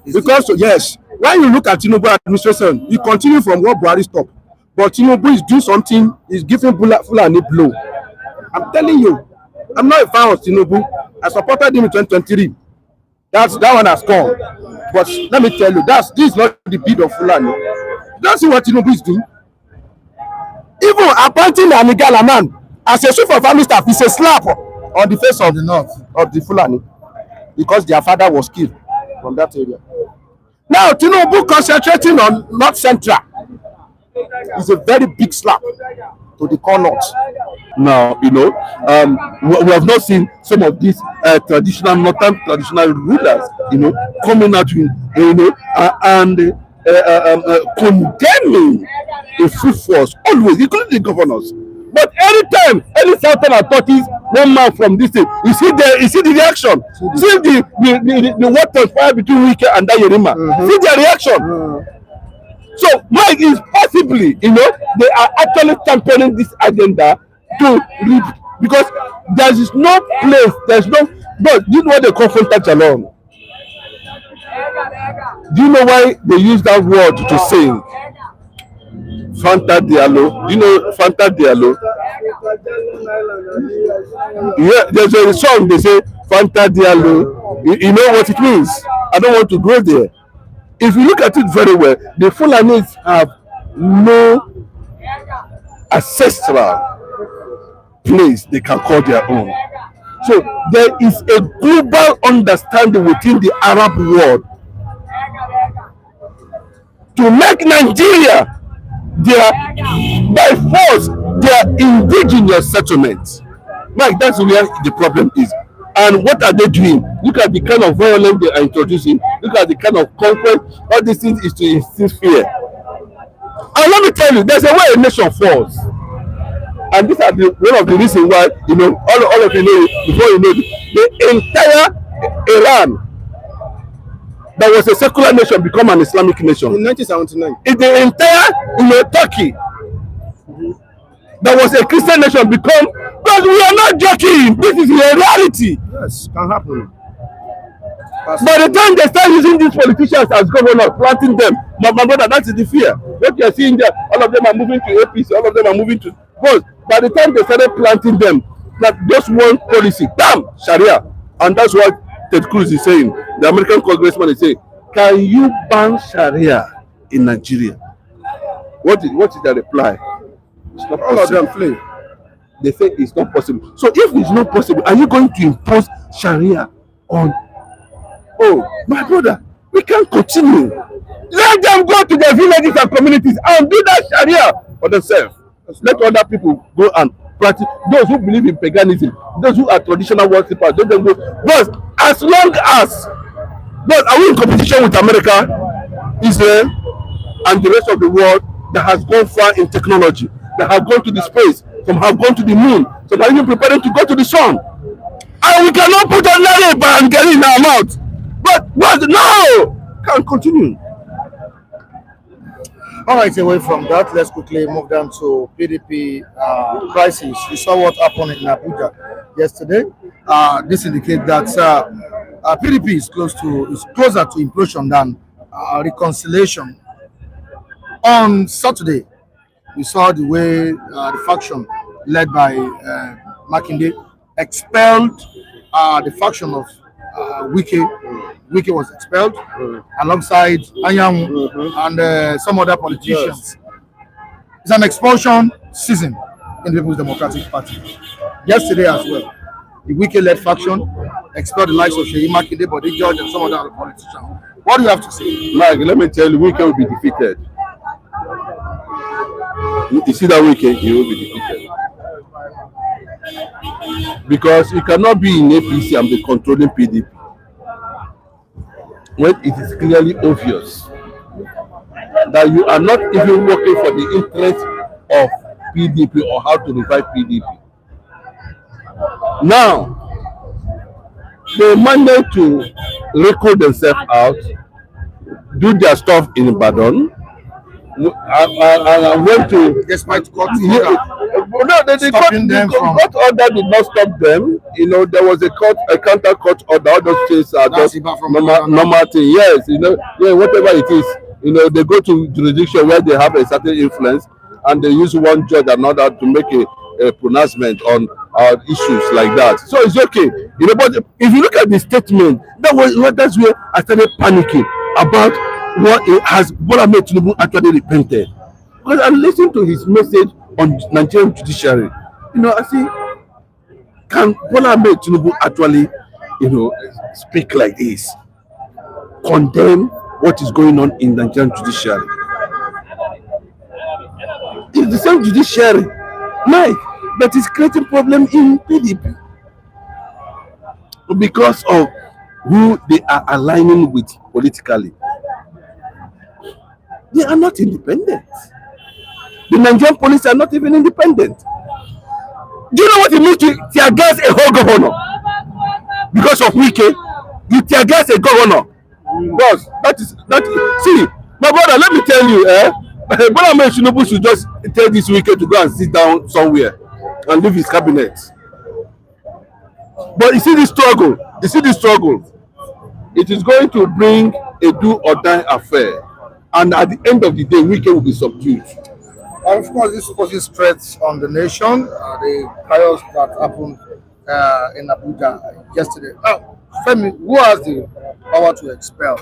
Because, yes, when you look at Tinubu administration, he continue from where Buhari stopped. But Tinubu is doing something, he's giving Fulani blow. I'm telling you, I'm not a fan of Tinubu. I supported him in 2023. That one has gone. But let me tell you, this is not the bid of Fulani. You don't see what Tinubu is doing. Even appointing an Igala man as a chief of army staff is a slap on the face of the north of the Fulani, because their father was killed from that area. Now Tinubu concentrating on North Central is a very big slap to the core north. Now, we have not seen some of these traditional, northern traditional rulers, coming out with, and condemning a full force, always, including the governors. But anytime any southern authorities, one man from this thing, you see the reaction. See the what transpired between Wike and Dayerima. See their reaction. So Mike is possibly, they are actually championing this agenda to because there is no place, there's no. But do you know what they call frontage alone? Do you know why they use that word to sing? Fanta Diallo. Do you know Fanta Diallo? Yeah, there's a song they say Fanta Diallo. You know what it means? I don't want to go there. If you look at it very well, the Fulanis have no ancestral place they can call their own. So there is a global understanding within the Arab world to make Nigeria by force their indigenous settlements. Mike, that's where the problem is. And what are they doing? Look at the kind of violence they are introducing. Look at the kind of conquest. All these things is to instill fear. And let me tell you, there's a way a nation falls. And these are one of the reasons why, all of you know, before you know, the entire Iran, that was a secular nation, become an Islamic nation. In 1979. In the entire, Turkey, that was a Christian nation, become. But we are not joking. This is a reality. Yes, can happen. By the time they start using these politicians as governors, planting them, my brother, that is the fear. What you are seeing there, all of them are moving to APC, all of them are moving to both. By the time they started planting them, that just one policy, damn, Sharia. And that's what Ted Cruz is saying. The American congressman is saying, can you ban Sharia in Nigeria? What is the reply? It's not all possible. of them flee. They say it's not possible. So if it's not possible, are you going to impose Sharia on? Oh, my brother, we can't continue. Let them go to their villages and communities and do that Sharia for themselves. Let other people go and practice. Those who believe in paganism, those who are traditional worshippers, let them go. But as long as, but are we in competition with America, Israel, and the rest of the world that has gone far in technology, that have gone to the space, some have gone to the moon, some are even preparing to go to the sun, and we cannot put another and get in our mouth. But no, can't continue. All right, away from that, let's quickly move down to PDP crisis. We saw what happened in Abuja yesterday. This indicates that PDP is closer to implosion than reconciliation. On Saturday, we saw the way the faction led by Makinde expelled the faction of Wike. Wike was expelled alongside Anyang and some other politicians. Yes. It's an expulsion season in the People's Democratic Party. Yesterday as well, the Wike-led faction expelled the likes of Sheyi Makinde, Bode George, and some other politicians. What do you have to say? Mike, let me tell you, Wike will be defeated. You see that Wike, he will be defeated. Because you cannot be in APC and be controlling PDP. When it is clearly obvious that you are not even working for the interest of PDP or how to revive PDP. Now, they managed to record themselves out, do their stuff in Ibadan, and went to. Despite court order. No, the court order did not stop them. There was a counter court order. All those things are just normal thing. Yes, whatever it is, they go to jurisdiction where they have a certain influence, and they use one judge and another to make a pronouncement on issues like that. So it's okay. But if you look at the statement, that's where I started panicking about what it has Bola Tinubu actually repented. Because I listened to his message on Nigerian judiciary. I see, can Bola Tinubu actually, speak like this? Condemn what is going on in Nigerian judiciary. It's the same judiciary. Mike, but it's creating problem in PDP because of who they are aligning with politically. They are not independent. The Nigerian police are not even independent. Do you know what it means to tear gas a whole governor? Because of Wike, you tear gas a governor. Boss, that is. See, my brother, let me tell you, Brother Tinubu should just tell this Wike to go and sit down somewhere and leave his cabinet. But you see this struggle. It is going to bring a do or die affair, and at the end of the day, Wike will be subdued. Of course, this poses threats on the nation, the chaos that happened in Abuja yesterday. Now, Femi, who has the power to expel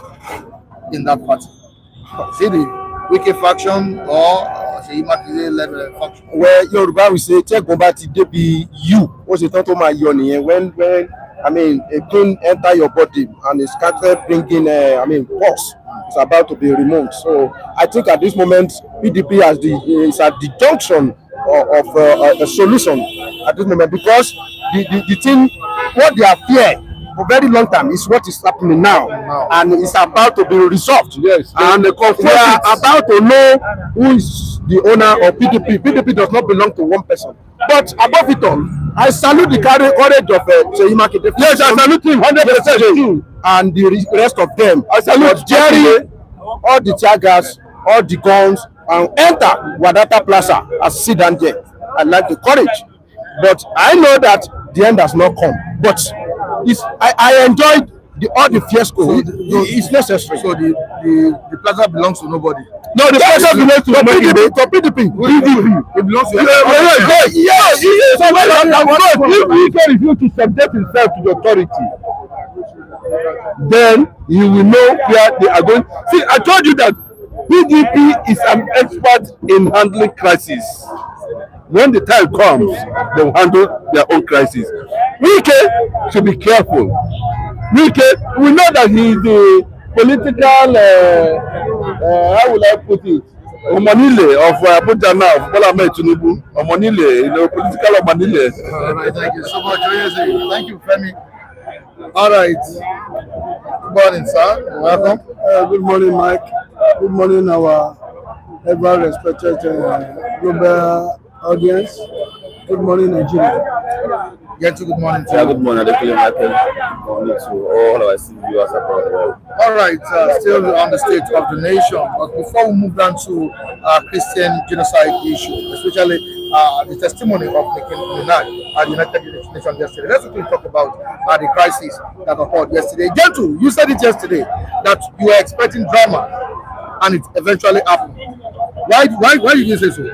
in that party? Is it the Wike faction or Seyi Makinde led faction? Well, Yoruba will say, check over to be you. What's it to my yoni? When I mean, a gun enter your body and it started bringing, pulse. It's about to be removed. So I think at this moment, PDP is at the junction of a solution at this moment, because the thing, what they have feared for a very long time is what is happening now, and it's about to be resolved. Yes, and we are about to know who is the owner of PDP. PDP does not belong to one person. But above it all, I salute the courage of Seyi Makinde. Yes, I salute him 100%. And the rest of them. I salute Jerry, all the tear gas, all the guns, and enter Wadata Plaza and sit down there. I like the courage. But I know that the end has not come. But I enjoyed all the fiasco. So it's necessary. So the plaza belongs to nobody. No, the plaza belongs to PDP. It belongs to yes. So if we can refuse to subject himself to the authority, then you will know where they are going. See, I told you that PDP is an expert in handling crisis. When the time comes, they will handle their own crisis. Wike should be careful. Wike, we know that he is the political, how will I put it, Omanile of Abuja now, of Bola Ahmed Tinubu. Omanile, political Omanile. All right, thank you so much. Thank you, Femi. All right. Good morning, sir. Welcome. Good morning, Mike. Good morning, our ever respected global audience. Good morning, Nigeria. Good morning to you. Good morning, Adekunle Michael. Good morning to all our viewers across the world. All right, still on the state of the nation, but before we move down to Christian genocide issue, especially the testimony of Nicki Minaj at the United Nations yesterday, let's quickly talk about the crisis that occurred yesterday. Gentle, you said it yesterday that you were expecting drama, and it eventually happened. Why did you say so?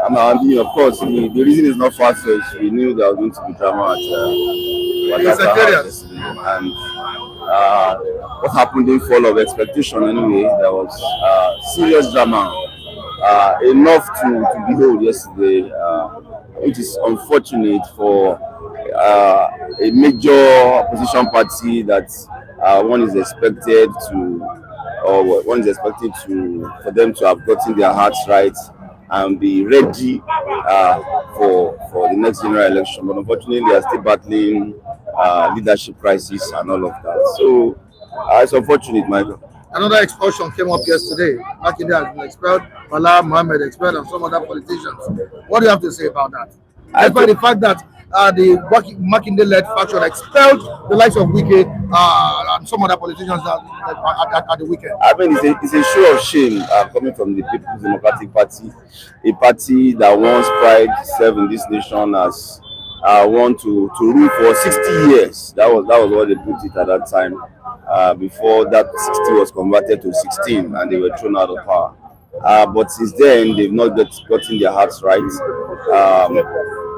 Of course, the reason is not far-fetched. We knew there was going to be drama at the secretariat, and what happened didn't fall of expectation anyway. There was serious drama, enough to behold yesterday, which is unfortunate for a major opposition party that one is expected for them to have gotten their hearts right and be ready for the next general election. But unfortunately, they are still battling leadership crisis and all of that. So it's unfortunate, Michael. Another expulsion came up yesterday. Makinde has been expelled, Bala Mohammed expelled, and some other politicians. What do you have to say about that? Despite the fact that the Makinde-led faction expelled the likes of Wike and some other politicians at the weekend. I mean, it's a show of shame coming from the People's Democratic Party, a party that once pride to serve in this nation as want to rule for 60 years. That was what they put it at that time. Before that 60 was converted to 16 and they were thrown out of power. But since then, they've not gotten their hearts right.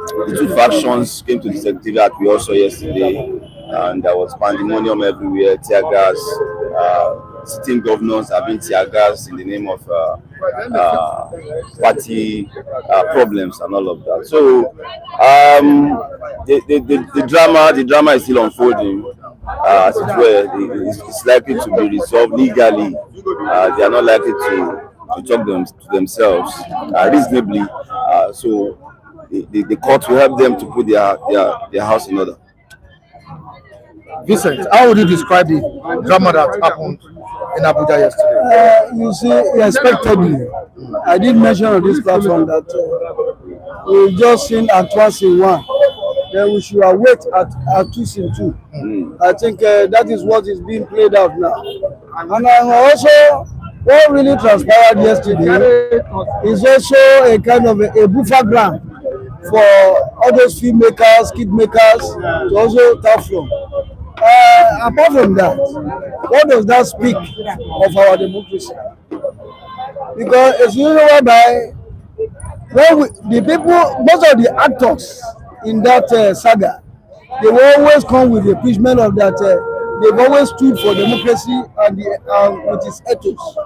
The two factions came to the secretariat we also yesterday, and there was pandemonium everywhere, tear gas. Sitting governors have been tear gas in the name of party problems and all of that. So the drama is still unfolding. As it were, it's likely to be resolved legally. They are not likely to talk to themselves reasonably. So the court will help them to put their house in order. Vincent, how would you describe the drama that happened in Abuja yesterday? You see, expectedly, I did mention on this platform that we just seen Antoine in one. Then we should await at 2 in 2. I think that is what is being played out now. And also, what really transpired yesterday is also a kind of a buffer ground for all those filmmakers, kid makers to also tap from. Apart from that, what does that speak of our democracy? Because it's usually whereby the people, most of the actors in that saga, they will always come with the preachment of that they've always stood for democracy and with its ethos.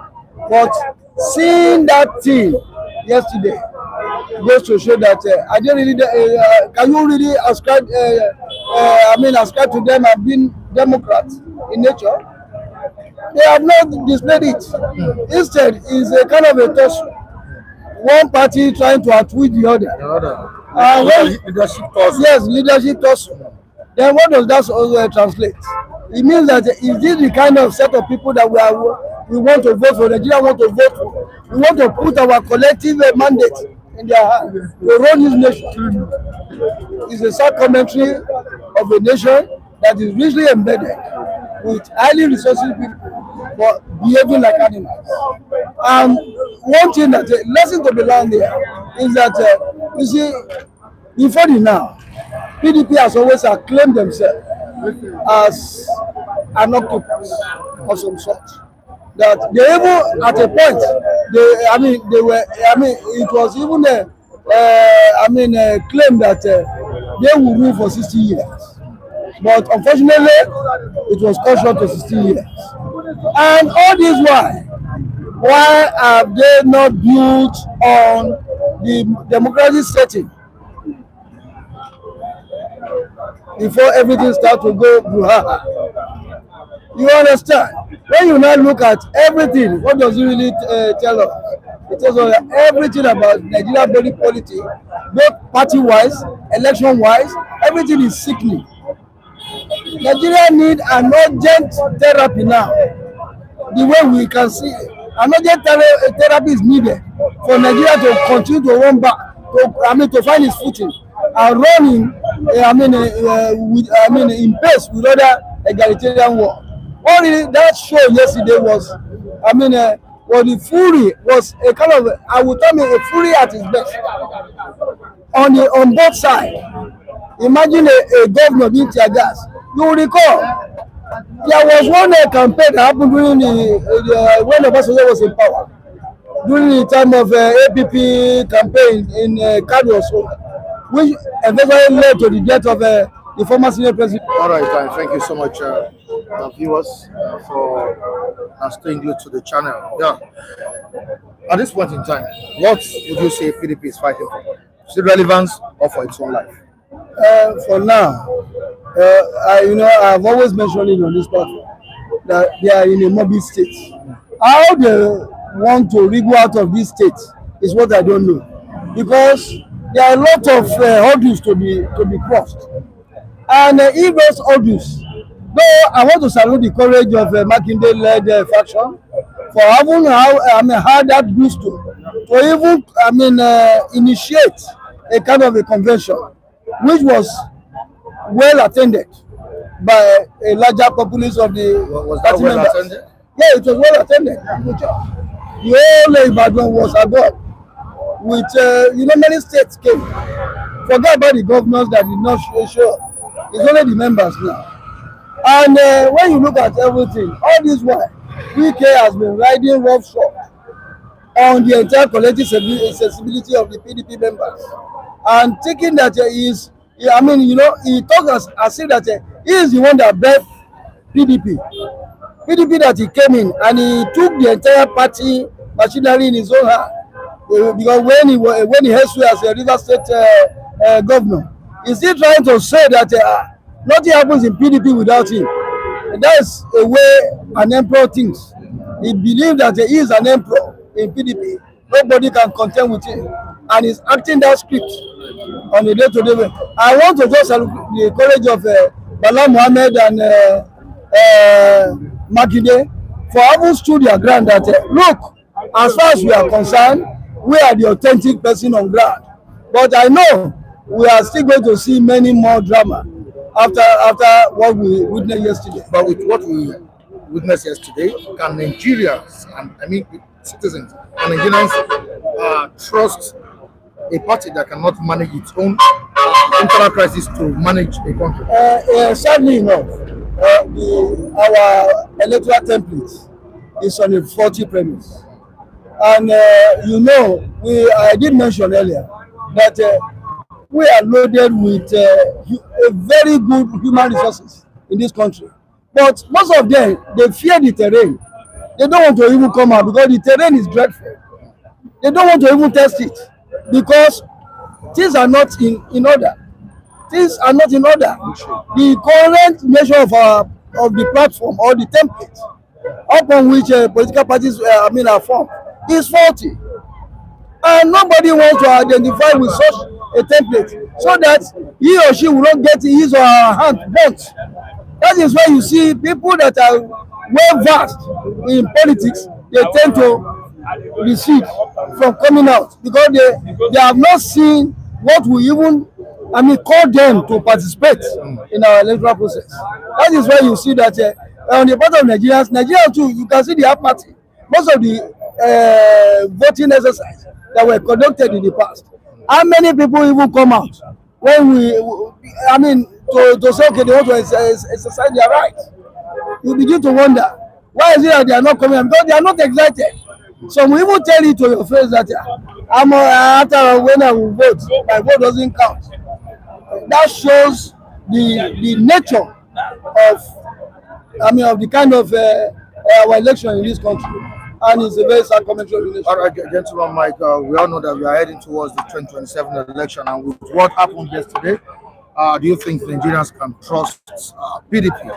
But seeing that thing yesterday goes to show that I didn't really can you really ascribe ascribe to them as being Democrats in nature? They have not displayed it. Instead, it's a kind of a tussle. One party trying to outwit the other. Leadership tussle. Yes, leadership tussle. Then what does that also translate? It means that is this the kind of set of people that we want to vote for, Nigeria want to vote for? We want to put our collective mandate in their hand to run this nation. It's a sad commentary of a nation that is richly embedded with highly resourceful people but behaving like animals. And one thing that lesson to be learned there is that you see, before the now, PDP has always acclaimed themselves as an octopus of some sort. That they even at a point, it was even claimed that they will rule for 60 years. But unfortunately, it was cut short to 60 years. And all this why have they not built on the democratic setting before everything starts to go brouhaha? You understand? When you now look at everything, what does it really tell us? It tells us everything about Nigeria body politics, both party-wise, election-wise, everything is sickening. Nigeria need an urgent therapy now. The way we can see, an urgent therapy is needed for Nigeria to continue to run back, to find its footing and running, in pace with other egalitarian world. What really that show yesterday was, the fury was a kind of, I would tell me a fury at its best on both sides. Imagine a governor being tear gas. You will recall there was one campaign that happened during when Obasanjo was in power, during the time of APP campaign in Kano, which eventually led to the death of the former senior president. All right, thank you so much, viewers, for staying glued to the channel. Yeah. At this point in time, what would you say PDP is fighting for? Is it relevance or for its own life? For now, I've always mentioned it on this platform that they are in a morbid state. How they want to wriggle out of this state is what I don't know, because there are a lot of hurdles to be crossed, and if those hurdles, though I want to salute the courage of Makinde-led faction for having had that boost to even initiate a kind of a convention which was well attended by a larger populace of the party members. Attended? Yeah, it was well attended. The whole Ibadan was abroad with many states came. Forget about the governors that did not show up. It's only the members now. And when you look at everything, all this while, PK has been riding roughshod on the entire collective sensibility of the PDP members, and thinking that he talks as if that he is the one that birthed PDP that he came in and he took the entire party machinery in his own hand. Because when he heads as a River State governor, he's still trying to say that nothing happens in PDP without him. And that's a way an emperor thinks. He believes that he is an emperor in PDP. Nobody can contend with him, and he's acting that script. on a day-to-day basis. I want to just salute the courage of Bala Mohammed and Makinde for having stood their ground that look, as far as we are concerned, we are the authentic person on ground. But I know we are still going to see many more drama after what we witnessed yesterday. But with what we witnessed yesterday, can Nigerians, and I mean citizens, and Nigerians trust a party that cannot manage its own internal crisis to manage a country? Sadly enough, our electoral template is on a faulty premise. And I did mention earlier that we are loaded with a very good human resources in this country. But most of them, they fear the terrain. They don't want to even come out because the terrain is dreadful. They don't want to even test it because things are not in order. Things are not in order. The current measure of the platform or the template upon which political parties are formed is faulty. And nobody wants to identify with such a template so that he or she will not get his or her hand burnt. That is why you see people that are well versed in politics, they tend to recede from coming out because they have not seen what we even call them to participate in our electoral process. That is why you see that on the part of Nigerians, Nigeria too, you can see the party. Most of the voting exercise that were conducted in the past. How many people even come out when to say, okay, they want to exercise their rights? You begin to wonder, why is it that they are not coming out? Because they are not excited. Some will even tell you to your face that after when I will vote, my vote doesn't count. That shows the nature of the kind of our election in this country. And it's a very sad commentary relation. All right, gentlemen, Mike, we all know that we are heading towards the 2027 election, and with what happened yesterday, do you think Nigerians can trust PDP?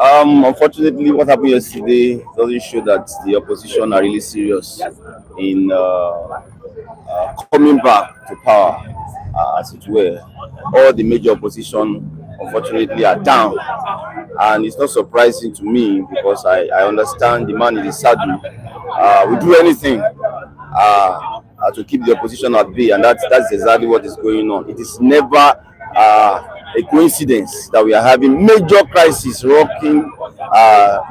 Unfortunately, what happened yesterday doesn't show that the opposition are really serious in coming back to power, as it were. All the major opposition, unfortunately, are down. And it's not surprising to me because I understand the man in the saddle will do anything to keep the opposition at bay, and that's exactly what is going on. It is never a coincidence that we are having major crisis rocking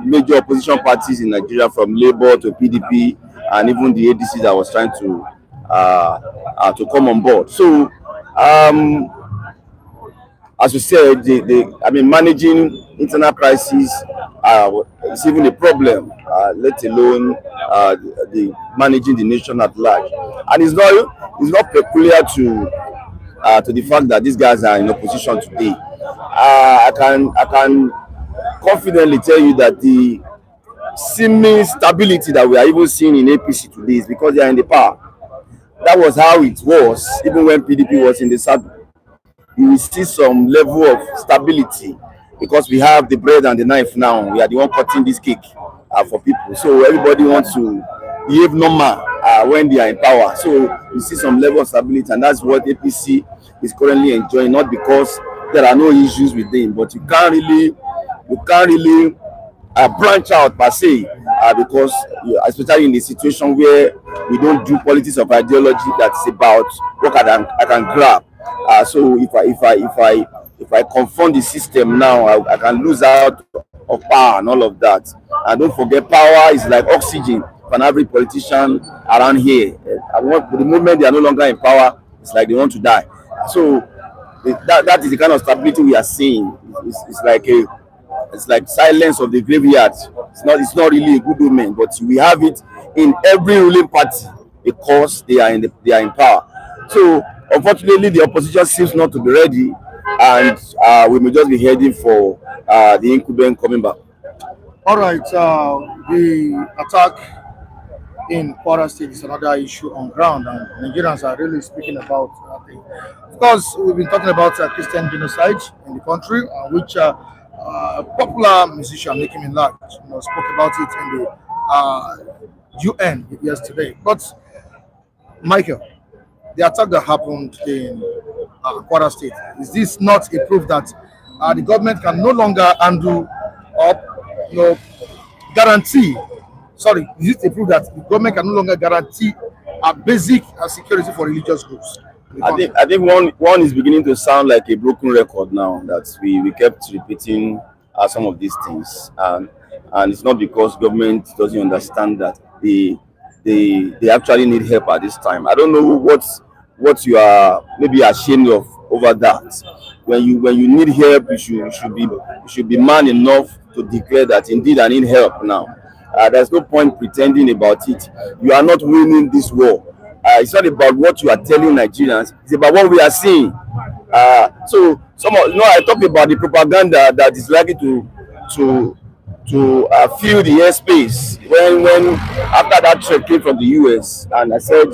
major opposition parties in Nigeria, from Labour to PDP and even the ADC that was trying to come on board. So as we said, managing internal crisis is even a problem, let alone the managing the nation at large. And it's not peculiar to the fact that these guys are in opposition today. I can confidently tell you that the seeming stability that we are even seeing in APC today is because they are in the power. That was how it was even when PDP was in the saddle. You will see some level of stability because we have the bread and the knife now. We are the one cutting this cake for people. So everybody wants to behave normal when they are in power. So you see some level of stability, and that's what APC is currently enjoying. Not because there are no issues with them, but you can't really branch out per se because especially in a situation where we don't do politics of ideology that's about what I can grab. So if I confront the system now, I can lose out of power and all of that. And don't forget, power is like oxygen for an average politician around here. The moment they are no longer in power, it's like they want to die. So that is the kind of stability we are seeing. It's like silence of the graveyard. It's not really a good omen, but we have it in every ruling party because they are in power. So unfortunately, the opposition seems not to be ready, and we may just be heading for the incumbent coming back. All right, the attack in Kwara State is another issue on ground, and Nigerians are really speaking about it. Of course, we've been talking about Christian genocide in the country, which popular musician Nicki Minaj spoke about it in the UN yesterday. But Michael, the attack that happened in Kwara State, is this not a proof that the government can no longer handle or guarantee? Sorry, is it a proof that the government can no longer guarantee a basic security for religious groups? I think one is beginning to sound like a broken record now, that we kept repeating some of these things, and it's not because government doesn't understand that they actually need help at this time. I don't know what you are maybe ashamed of over that. When you need help, you should be man enough to declare that indeed I need help now. There's no point pretending about it. You are not winning this war. It's not about what you are telling Nigerians. It's about what we are seeing. So I talked about the propaganda that is likely to fill the airspace when after that threat came from the US, and I said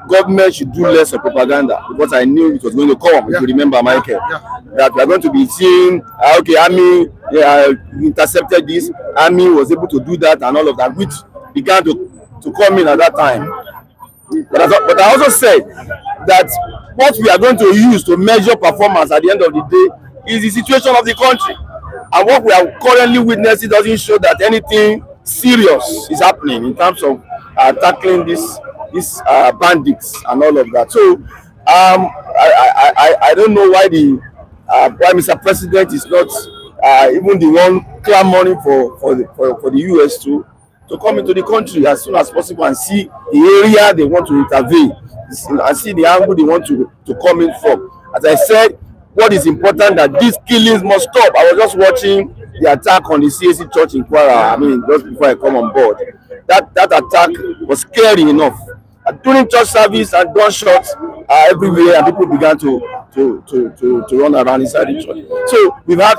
government should do less of propaganda, because I knew it was going to come. If you remember, Michael, that we are going to be seeing okay, army intercepted this, army was able to do that and all of that, which began to come in at that time. But I also said that what we are going to use to measure performance at the end of the day is the situation of the country. And what we are currently witnessing doesn't show that anything serious is happening in terms of tackling these bandits and all of that. So I don't know why why Mr. President is not even the one clamoring for the US to come into the country as soon as possible and see the area they want to intervene and see the angle they want to come in from. As I said, what is important that these killings must stop. I was just watching the attack on the CAC church in Kwara. I mean, just before I come on board, that attack was scary enough. During church service and gunshots everywhere, and people began to run around inside the church. So we've had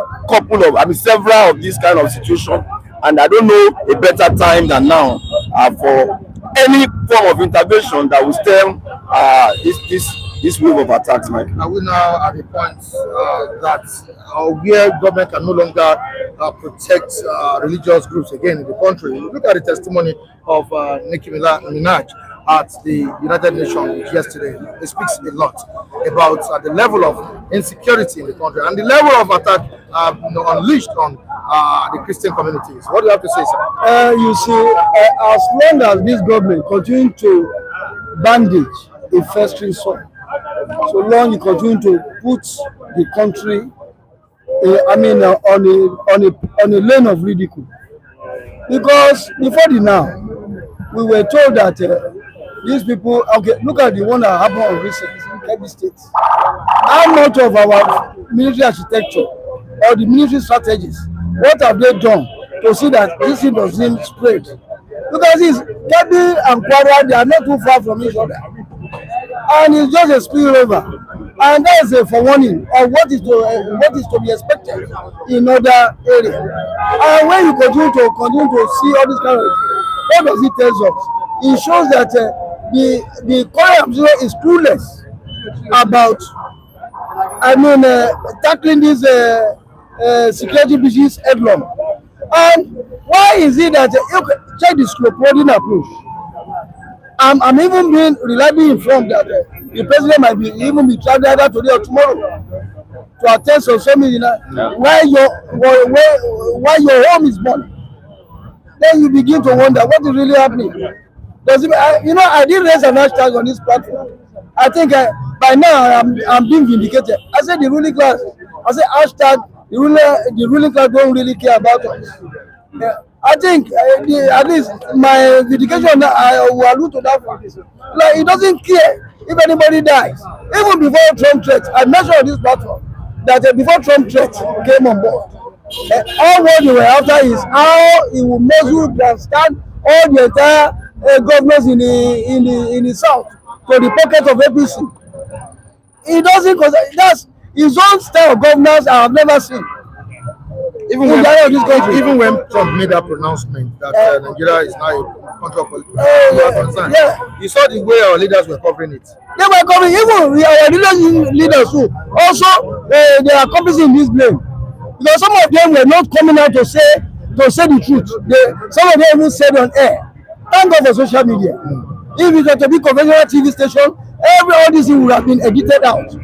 several of these kind of situations, and I don't know a better time than now for any form of intervention that will stem this wave of attacks, Mike. Are we now at the point that where government can no longer protect religious groups again in the country? Look at the testimony of Nicki Minaj at the United Nations yesterday. It speaks a lot about the level of insecurity in the country and the level of attack unleashed on the Christian communities. What do you have to say, sir? You see, as long as this government continues to bandage a festering sore, so long you continue to put the country, on a lane of ridicule. Because before the now, we were told that these people, okay, look at the one that happened on recent in every state. How much of our military architecture or the military strategies, what have they done to see that this thing doesn't spread? Because Kebbi and Kwara, they are not too far from each other. And it's just a spillover. And that is a forewarning of what is to be expected in other areas. And when you continue to see all this kind of things, what does it tell us? It shows that the current is clueless about tackling these security issues headlong. And why is it that check the slow-plodding approach? I'm even being reliably informed that the president might even be traveling either today or tomorrow to attend social media while your home is burning. Then you begin to wonder what is really happening. I did raise an hashtag on this platform. I think by now I'm being vindicated. I said the ruling class. I said hashtag the ruling class don't really care about us. I think at least my vindication I will allude to that one. Like it doesn't care if anybody dies. Even before Trump threat, I mentioned on this platform that before Trump threat came on board, all what they were after is how he will muzzle and stand all the entire governors in the south to the pocket of APC. He doesn't, because that's his own style of governance I have never seen. Even when Trump made that pronouncement that Nigeria is now a country of politics, you saw the way our leaders were covering it. They were covering, even our leaders too. Also, they are accomplishing this blame. Because some of them were not coming out to say the truth. Some of them even said on air. Thank God for social media. If it were to be conventional TV station, all these things would have been edited out.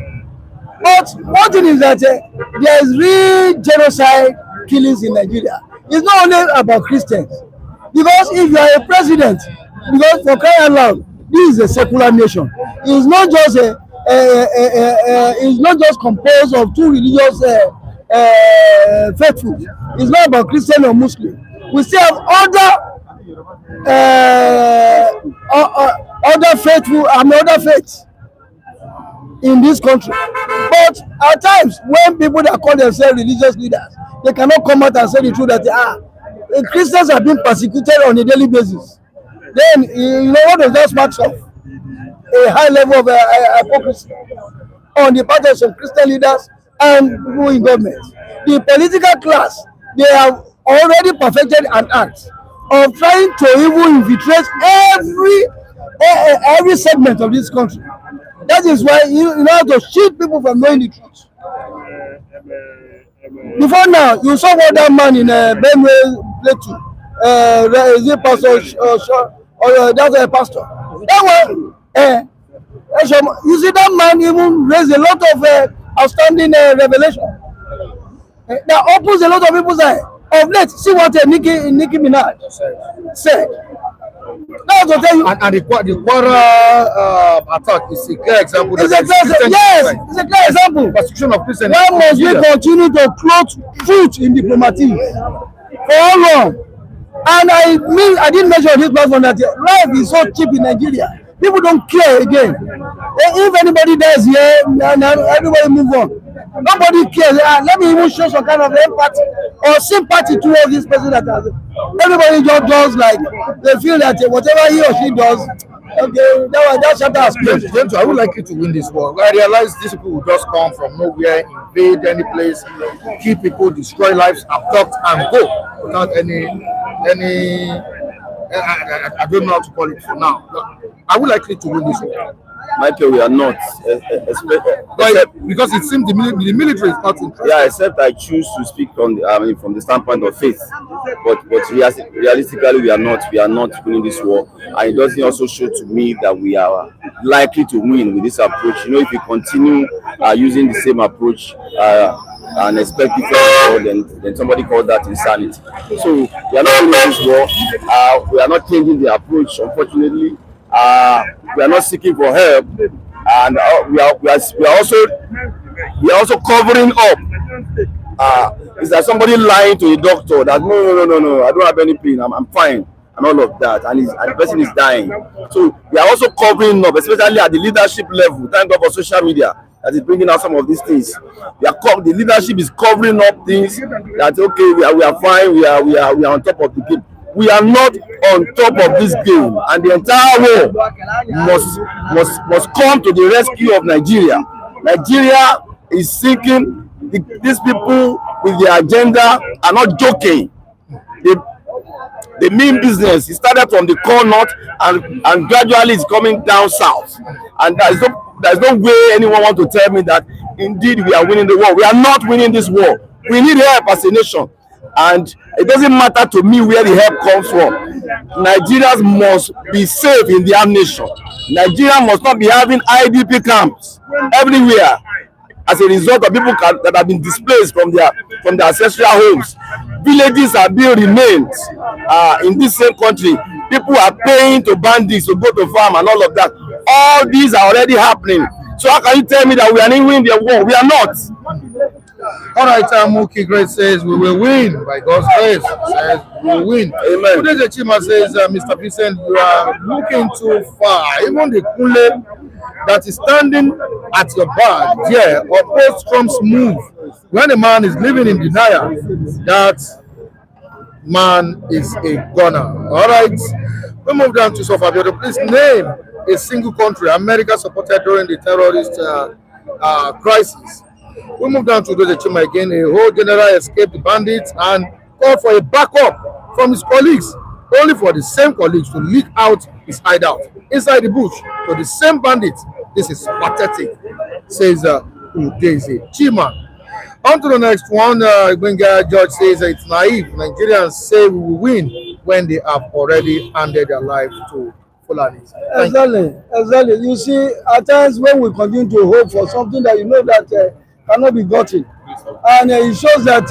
But one thing is that there is real genocide killings in Nigeria. It's not only about Christians. Because if you are a president, because for crying out loud, this is a secular nation. It's not just it's not just composed of two religious faithfuls. It's not about Christian or Muslim. We still have other faithful, other faiths in this country. But at times, when people that call themselves religious leaders, they cannot come out and say the truth that Christians are being persecuted on a daily basis. Then you know what does that spark of? A high level of hypocrisy on the part of some Christian leaders and people in government. The political class, they have already perfected an act of trying to even infiltrate every segment of this country. That is why you have to shield people from knowing the truth. Before now, you saw what that man in Benue Plateau, is it Pastor or that's a pastor? That one, you see that man even raised a lot of outstanding revelation that opens a lot of people's eyes. Of late, see what Nicki Minaj said. That was to tell you. And the Kwara attack is a clear example. It's a clear example. Persecution of Christians. Why must we continue to clothe truth in diplomacy? For how long? And I didn't mention this platform that life is so cheap in Nigeria. People don't care again. If anybody dies here, everybody move on. Nobody cares. Let me even show some kind of empathy or sympathy towards this person that has. Everybody just does like they feel that whatever he or she does, okay, that chapter has closed. Gentle, I would like you to win this war. I realize these people will just come from nowhere, invade any place, kill people, destroy lives, abduct and go without any I don't know how to call it for now. I would like you to win this war. Michael, we are not. Because it seems the military is not interested. Yeah, except I choose to speak from the standpoint of faith. But realistically, we are not winning this war. And it doesn't also show to me that we are likely to win with this approach. You know, if we continue using the same approach and expect different, then somebody calls that insanity. So we are not winning this war. We are not changing the approach, unfortunately. We are not seeking for help, and we are also covering up. Is that somebody lying to a doctor that no, I don't have any pain, I'm fine, and all of that, and the person is dying. So we are also covering up, especially at the leadership level. Thank God for social media that is bringing out some of these things. The leadership is covering up things that okay, we are fine, we are on top of the game. We are not on top of this game, and the entire world must come to the rescue of Nigeria. Nigeria is seeking these people with their agenda are not joking. They mean business. It started from the core north and gradually it's coming down south. And there's no way anyone wants to tell me that indeed we are winning the war. We are not winning this war. We need help as a nation. And it doesn't matter to me where the help comes from. Nigerians must be safe in their nation. Nigeria must not be having IDP camps everywhere as a result of people that have been displaced from their ancestral homes. Villages are being renamed in this same country. People are paying to bandits to go to farm and all of that. All these are already happening. So how can you tell me that we are not winning the war? We are not. All right, Muki Great says we will win by God's grace. Says we will win. Amen. Today, Chima says, Mr. Vincent, you are looking too far. Even the Kule that is standing at your back there oppose Trump's move. When a man is living in denial, that man is a gunner. All right, we move down to South Africa. Please name a single country America supported during the terrorist crisis. We move down to Doja Chima again. A whole general escaped the bandits and called for a backup from his colleagues, only for the same colleagues to leak out his hideout inside the bush to the same bandits. This is pathetic, says Udeze Chima. On to the next one. Gbenga George says it's naive. Nigerians say we will win when they have already handed their life to Fulanis. Exactly. You see, at times when we continue to hope for something that you know that cannot be gotten, and it shows that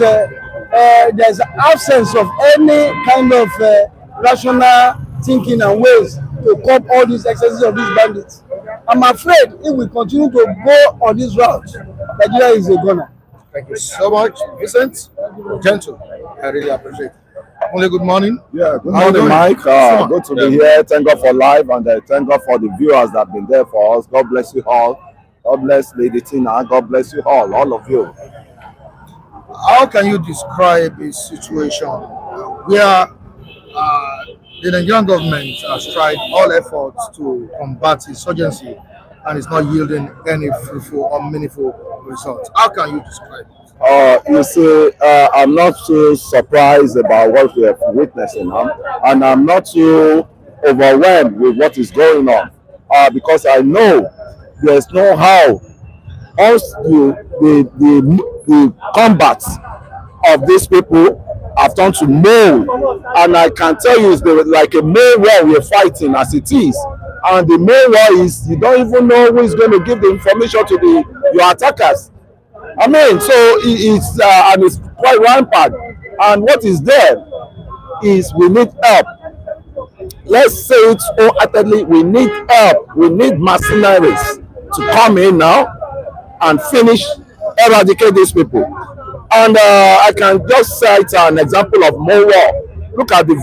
there's an absence of any kind of rational thinking and ways to curb all these excesses of these bandits. I'm afraid if we continue to go on this route, Nigeria is a goner. Thank you so much, Vincent. Gentle. I really appreciate it. Only good morning. Yeah, good How you morning, doing? Mike. Good to be here. Thank God for life, and thank God for the viewers that have been there for us. God bless you all. God bless Lady Tina. God bless you all of you. How can you describe a situation where the Nigerian government has tried all efforts to combat insurgency and is not yielding any fruitful or meaningful results? How can you describe it? You see, I'm not too surprised about what we have witnessing now, and I'm not too overwhelmed with what is going on, because I know there's no how once the combat of these people have turned to mole, and I can tell you it's like a mole war we're fighting as it is, and the mole war is you don't even know who is going to give the information to your attackers. I mean, so it's and it's quite rampant. And what is there is we need help. Let's say it wholeheartedly, we need help. We need mercenaries to come in now and eradicate these people. And I can just cite an example of Mole War. Look at the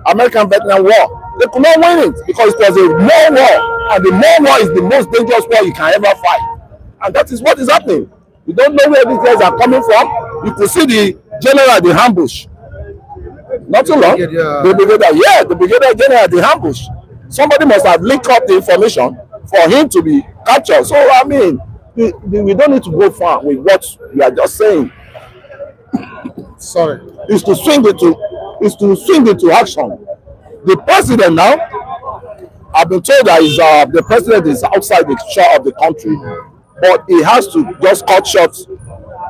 American Vietnam War. They could not win it because it was a Mole War. And the Mole War is the most dangerous war you can ever fight. And that is what is happening. You don't know where these guys are coming from. You could see the general, the ambush. Not too long. The brigadier general, the ambush. Somebody must have linked up the information for him to be captured. So, I mean, we don't need to go far with what we are just saying. Sorry. Is to swing into action. The president now, I've been told that the president is outside the shore of the country. But he has to just cut short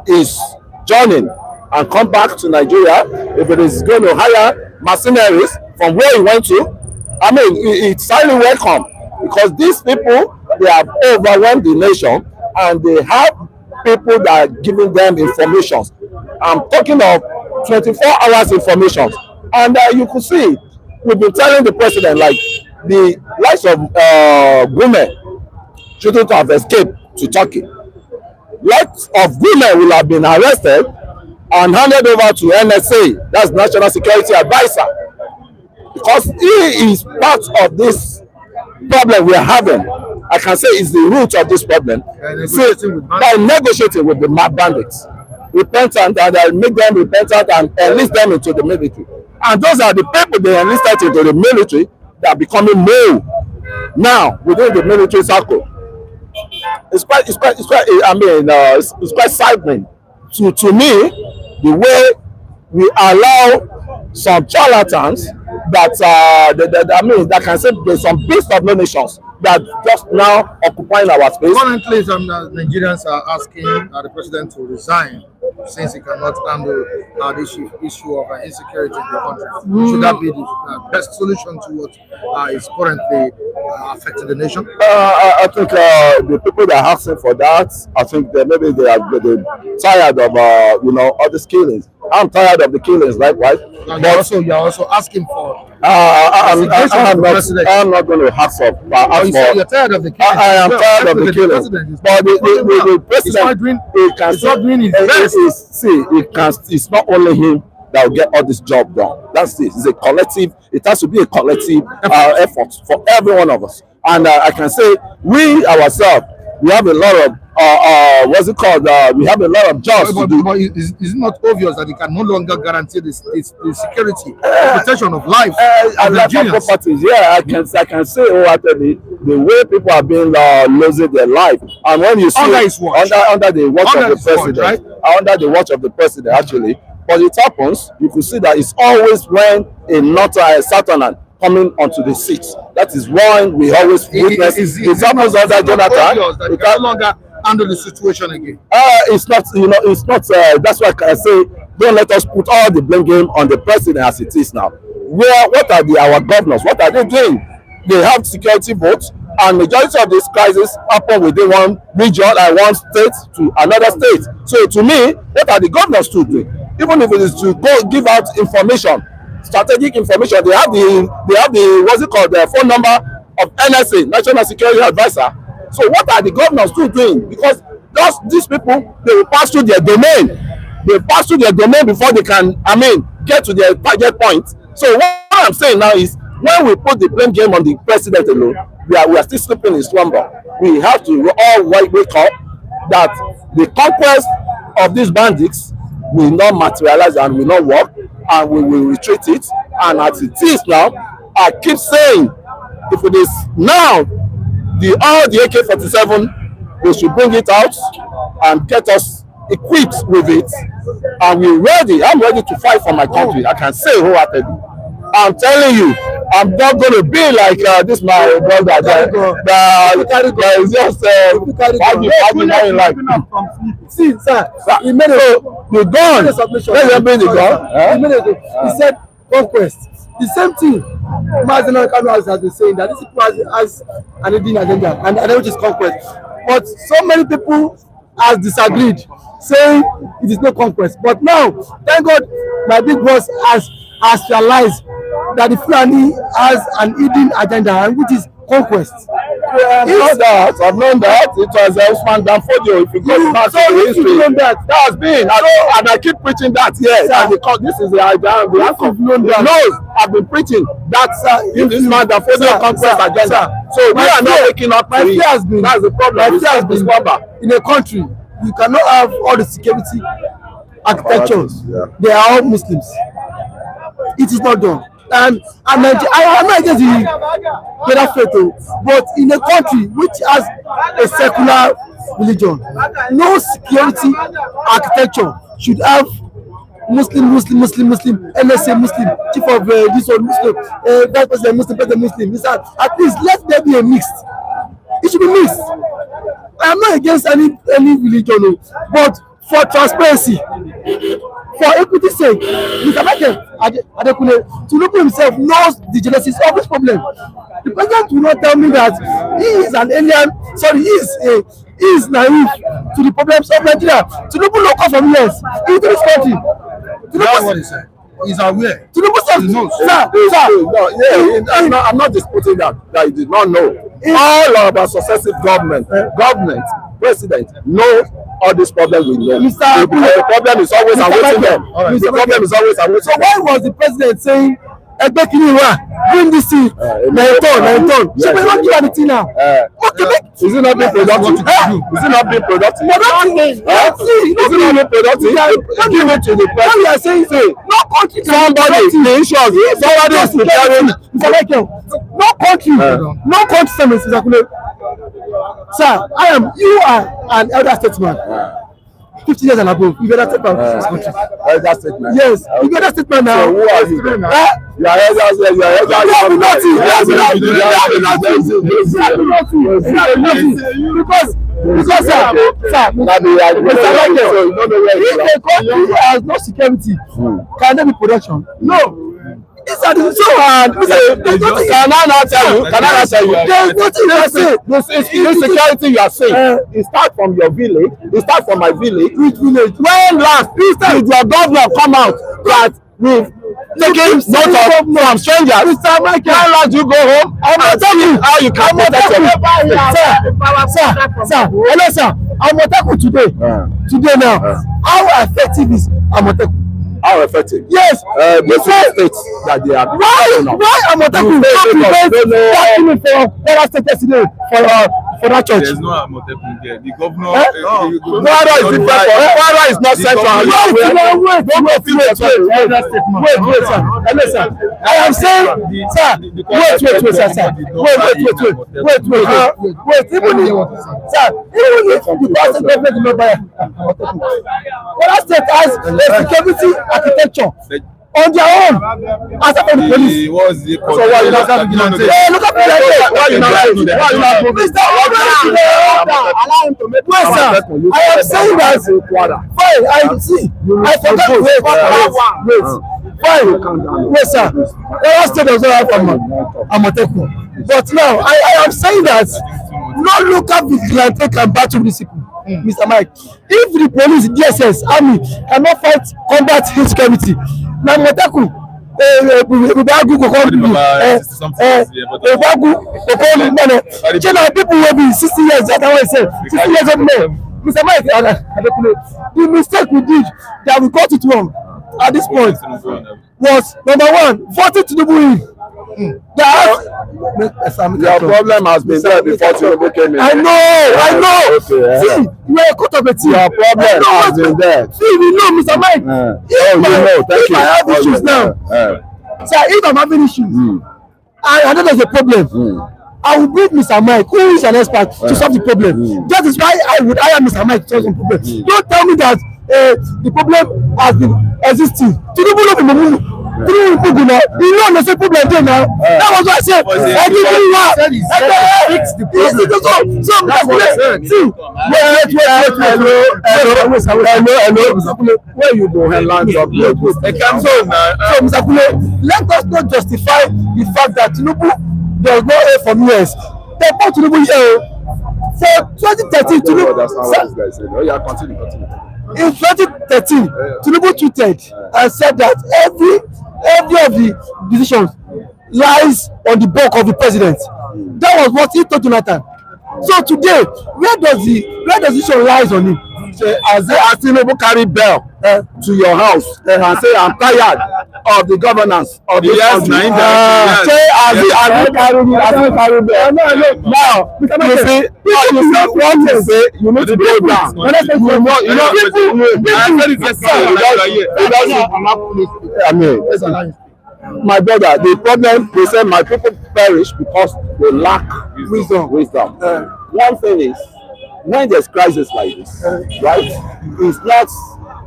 his journey and come back to Nigeria if it is going to hire mercenaries from where he went to. I mean, it's highly welcome because these people, they have overwhelmed the nation and they have people that are giving them information. I'm talking of 24 hours information. And you could see, we've been telling the president, like, the likes of women shouldn't have escaped to Turkey. Lots of women will have been arrested and handed over to NSA, that's National Security Advisor, because he is part of this problem we are having. I can say it's the root of this problem. By negotiating with the bandits, repentant, and make them repentant and enlist them into the military. And those are the people they enlisted into the military that are becoming mole now within the military circle. It's quite saddening to me the way we allow some charlatans that can say there's some beasts of no nations that just now occupying our space. Currently, some Nigerians are asking the president to resign since he cannot handle this issue of insecurity in the country. Should that be the best solution to what is currently affecting the nation? I think the people that are asking for that, I think that maybe they're tired of all these killings. I'm tired of the killings, likewise. You're also asking for. I'm not going to ask for. You're tired of the killings. I am tired of the killings. But the president, he's not doing his best. It's not only him that will get all this job done. That's it. It's a collective. It has to be a collective effort for every one of us. And I can say we ourselves, we have a lot of what's it called? We have a lot of jobs to do. But is it not obvious that it can no longer guarantee the security, the protection of life and life and properties? Yeah, I can say wholeheartedly the way people are being losing their life, and when you see under the watch of the president, right? Under the watch of the president, actually. But it happens. You can see that it's always when a not Satanan coming onto the seat. That is why we always witness. It happens under Jonathan. It can no longer handle the situation again. It's not. It's not. That's why I say don't let us put all the blame game on the president as it is now. What are our governors? What are they doing? they have security votes, and majority of these crises happen within one region and one state to another state. So to me, what are the governors to do? Even if it is to go give out information, strategic information, they have the what's it called, the phone number of NSA, National Security Advisor. So what are the governors still doing? Because these people, they will pass through their domain. They pass through their domain before they can, get to their target point. So what I'm saying now is, when we put the blame game on the president alone, we are still sleeping in slumber. We have to all wake up that the conquest of these bandits will not materialize and will not work, and we will retreat it. And as it is now, I keep saying, if it is now, all the AK-47, they should bring it out and get us equipped with it, and we're ready. I'm ready to fight for my country. I can say wholeheartedly. I'm telling you, I'm not going to be like this my brother that is just See, sir, he made the gun. Let them bring the gun. He said conquest. The same thing Mazen Kanu has been saying, that this people has an hidden agenda, and which is conquest. But so many people has disagreed, saying it is no conquest. But now, thank God, my big boss has realized that the Fulani has an hidden agenda, and which is conquest. I've known that. It was Usman Danfodio. If you go back to the history, that has been, and I keep preaching that here. And this is the idea. We have known that. I've been preaching that this man Danfodio conquest agenda. So we are not waking up. My fear has been, that's the problem. My fear has been, in a country, you cannot have all the security architectures. They are all Muslims. It is not done. And I'm not against the other faith, but in a country which has a secular religion, no security architecture should have Muslim, NSA Muslim, chief of this one Muslim, that person Muslim. At least let there be a mix. It should be mixed. I am not against any religion, but for transparency, for equity's sake, Mr. Michael Adekune Tinubu himself knows the genesis of this problem. The president will not tell me that he is an alien. Sorry, he is naive to the problems of Nigeria. Tinubu no come from years into this country. He's aware. Tinubu says, I'm not disputing that he did not know. All of our successive government, president knows all these problems we know. The problem is always awaiting them. The problem is always awaiting them. So why was the president saying, Egbe Kiniwa, bring this in, 9 ton. So we don't do anything now. Is it not being productive? Is it not being productive? Is it not being productive? Give it to the president. We are saying, no country can somebody is preparing. No country, sir, you are an elder statesman. 50 years and above, you better statement in this country. Elder statement. Yes, you better statement now. So who are you? You are elders. You are elders. You have nothing. Because sir, if a country has no security, can there be production? No. It's so hard. Can I not tell you? There's nothing to say. This insecurity you are saying, it starts from your village. It starts from my village. Which village? When last did your governor come out that we've taken note of from strangers? Mr. Michael, when last you go home? I'm not telling you how you can protect yourself. Sir, hello sir. Amotekun today. Today now. How effective is Amotekun? How effective? Yes. The states that they are. Why Amotekun can't prevent that killing for Kwara State yesterday for that church? There's no Amotekun there. The governor. Kwara is different. Kwara is not central. Wait, sir. Hello, sir. I am saying, sir. Wait, sir. Wait. Even if the Kwara State government is not by Kwara State has a security architecture on their own. Aside from the police. What's the So why you not having vigilante? Hey, look at vigilante. Why you not moving? Mr. Allow him to make. Wait, sir. I am saying that. Fine, I see. I forgot. Wait. Fine. Wait, sir. Kwara State does not have Amotekun. But now, I am saying that no local vigilante can battle these people. Mr. Mike, if the police, DSS, army cannot fight combat insecurity, now Amotekun, people will be 60 years, that's how I say, 60 years old men. Mr. Mike, the mistake we did that we got it wrong at this point was number one, 40 Tinubu. Your problem has been there before Tinubu came in. I know. Okay, see, you are a cut of a team. Your problem has been there. See, we know, Mr. Mike. If I have issues now, sir, if I'm having issues, I know there's a problem. I will bring Mr. Mike, who is an expert, to solve the problem. That is why I would hire Mr. Mike to solve the problem. Don't tell me that the problem has been existing. Tinubu no be mumu. Tinubu people now. You know the problem there now. That was what I said. I give you one. Fix the problem. So that's what I said. See, wait. Where you go and land up? So Mr. Kule, let us not justify the fact that Tinubu does not aim for years. They bought Tinubu here. For 2013, Tinubu. That's not what this guy said. Oh yeah, continue. In 2013, Tinubu tweeted and said that every of the decisions lies on the back of the president. That was what he told Jonathan. So today, where does the decision lies on him? As Tinubu carry bell to your house and say, I'm tired of the governance of this country. Say, as he carry bell. Now, you see, what you say, you need to go down. My brother, the problem, they say my people perish because they lack wisdom. One thing is, when there's crisis like this, right? It's not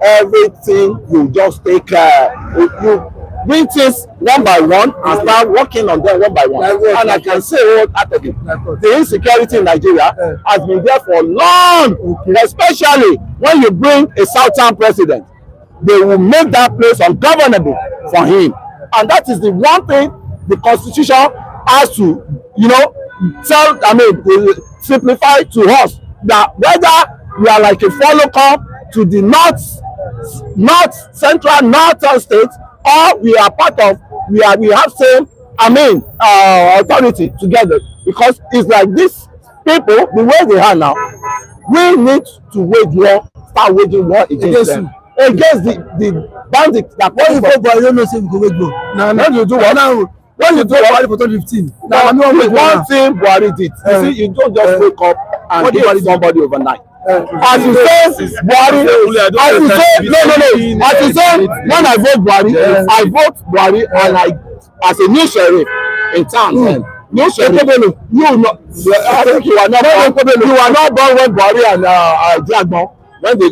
everything you just take care. You bring things one by one and start working on them one by one. And I can say wholeheartedly, the insecurity in Nigeria has been there for long, especially when you bring a southern president. They will make that place ungovernable for him. And that is the one thing the constitution has to, simplify to us. That whether we are like a follow-up to the north central northern states, or we are part of we have same authority together, because it's like this people the way they are now, we need to start waging war against them, against the bandits that when you vote for, you don't know say we go wage war. When you do what now? When you do Buhari for 2015, now one thing Buhari did, you see, you don't just wake up and hit somebody overnight. As you say, Buhari, as you say, when I vote Buhari, I vote Buhari, and as a new sheriff in town, new sheriff, I think you are not born when Buhari and Diagbon, when they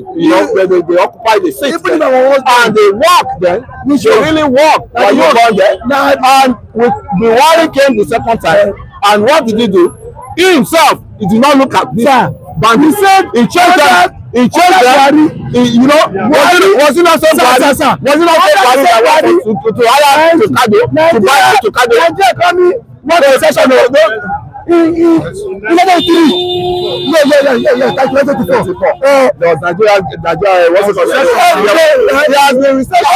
occupy the seat and they walk then, they really walk while you born there. And with Buhari came the second time, and what did he do? He himself, he did not look at this, but he said he changed that. Was it not so bad? Was it not so bad to hire to buy to Kado? What the session of in 1983. Does Nigeria what's it called? There has been recession.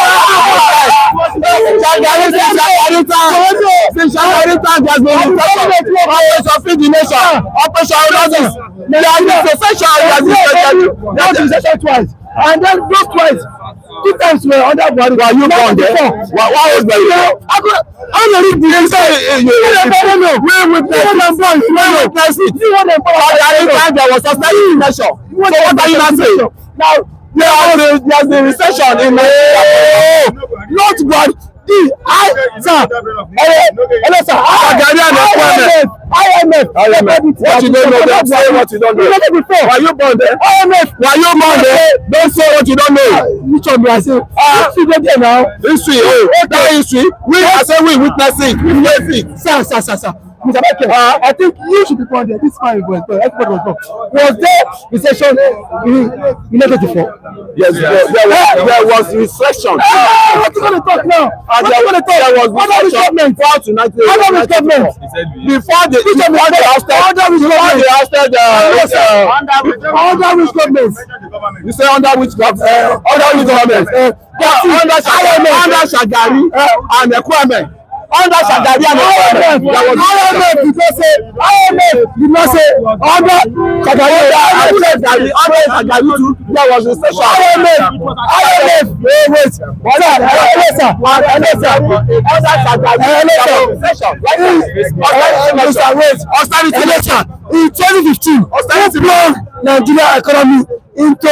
Operation Feed the Nation. Operation There has been recession twice. And then those twice, 2 times were under Buhari. Were you born there? Why was there? I'm not reading the inside. We witness it. There was a study measure. So what are you not saying? Now, there has been recession in Nigeria. Not Buhari. IMF. What you don't know, don't say what you don't know. Why you born there? IMF. Why you born there? Don't say what you don't know. Which one do I say? History there now. History. Oh, that history. We are saying we witness it. We face it. Sir. Mr. Michael, I think you should be born there. This man was everybody was born. Was there recession in 1984? Yes, there was recession. What you going to talk now? There was recession prior to 1984. Before they ousted under which government? You say under which government? Under which government? Under Shagari and Ekweme. Under Shagari and IMF, because IMF did not say under Shagari too. There was a session. IMF, wait, sir. Austerity election in 2015. Austerity Nigeria economy into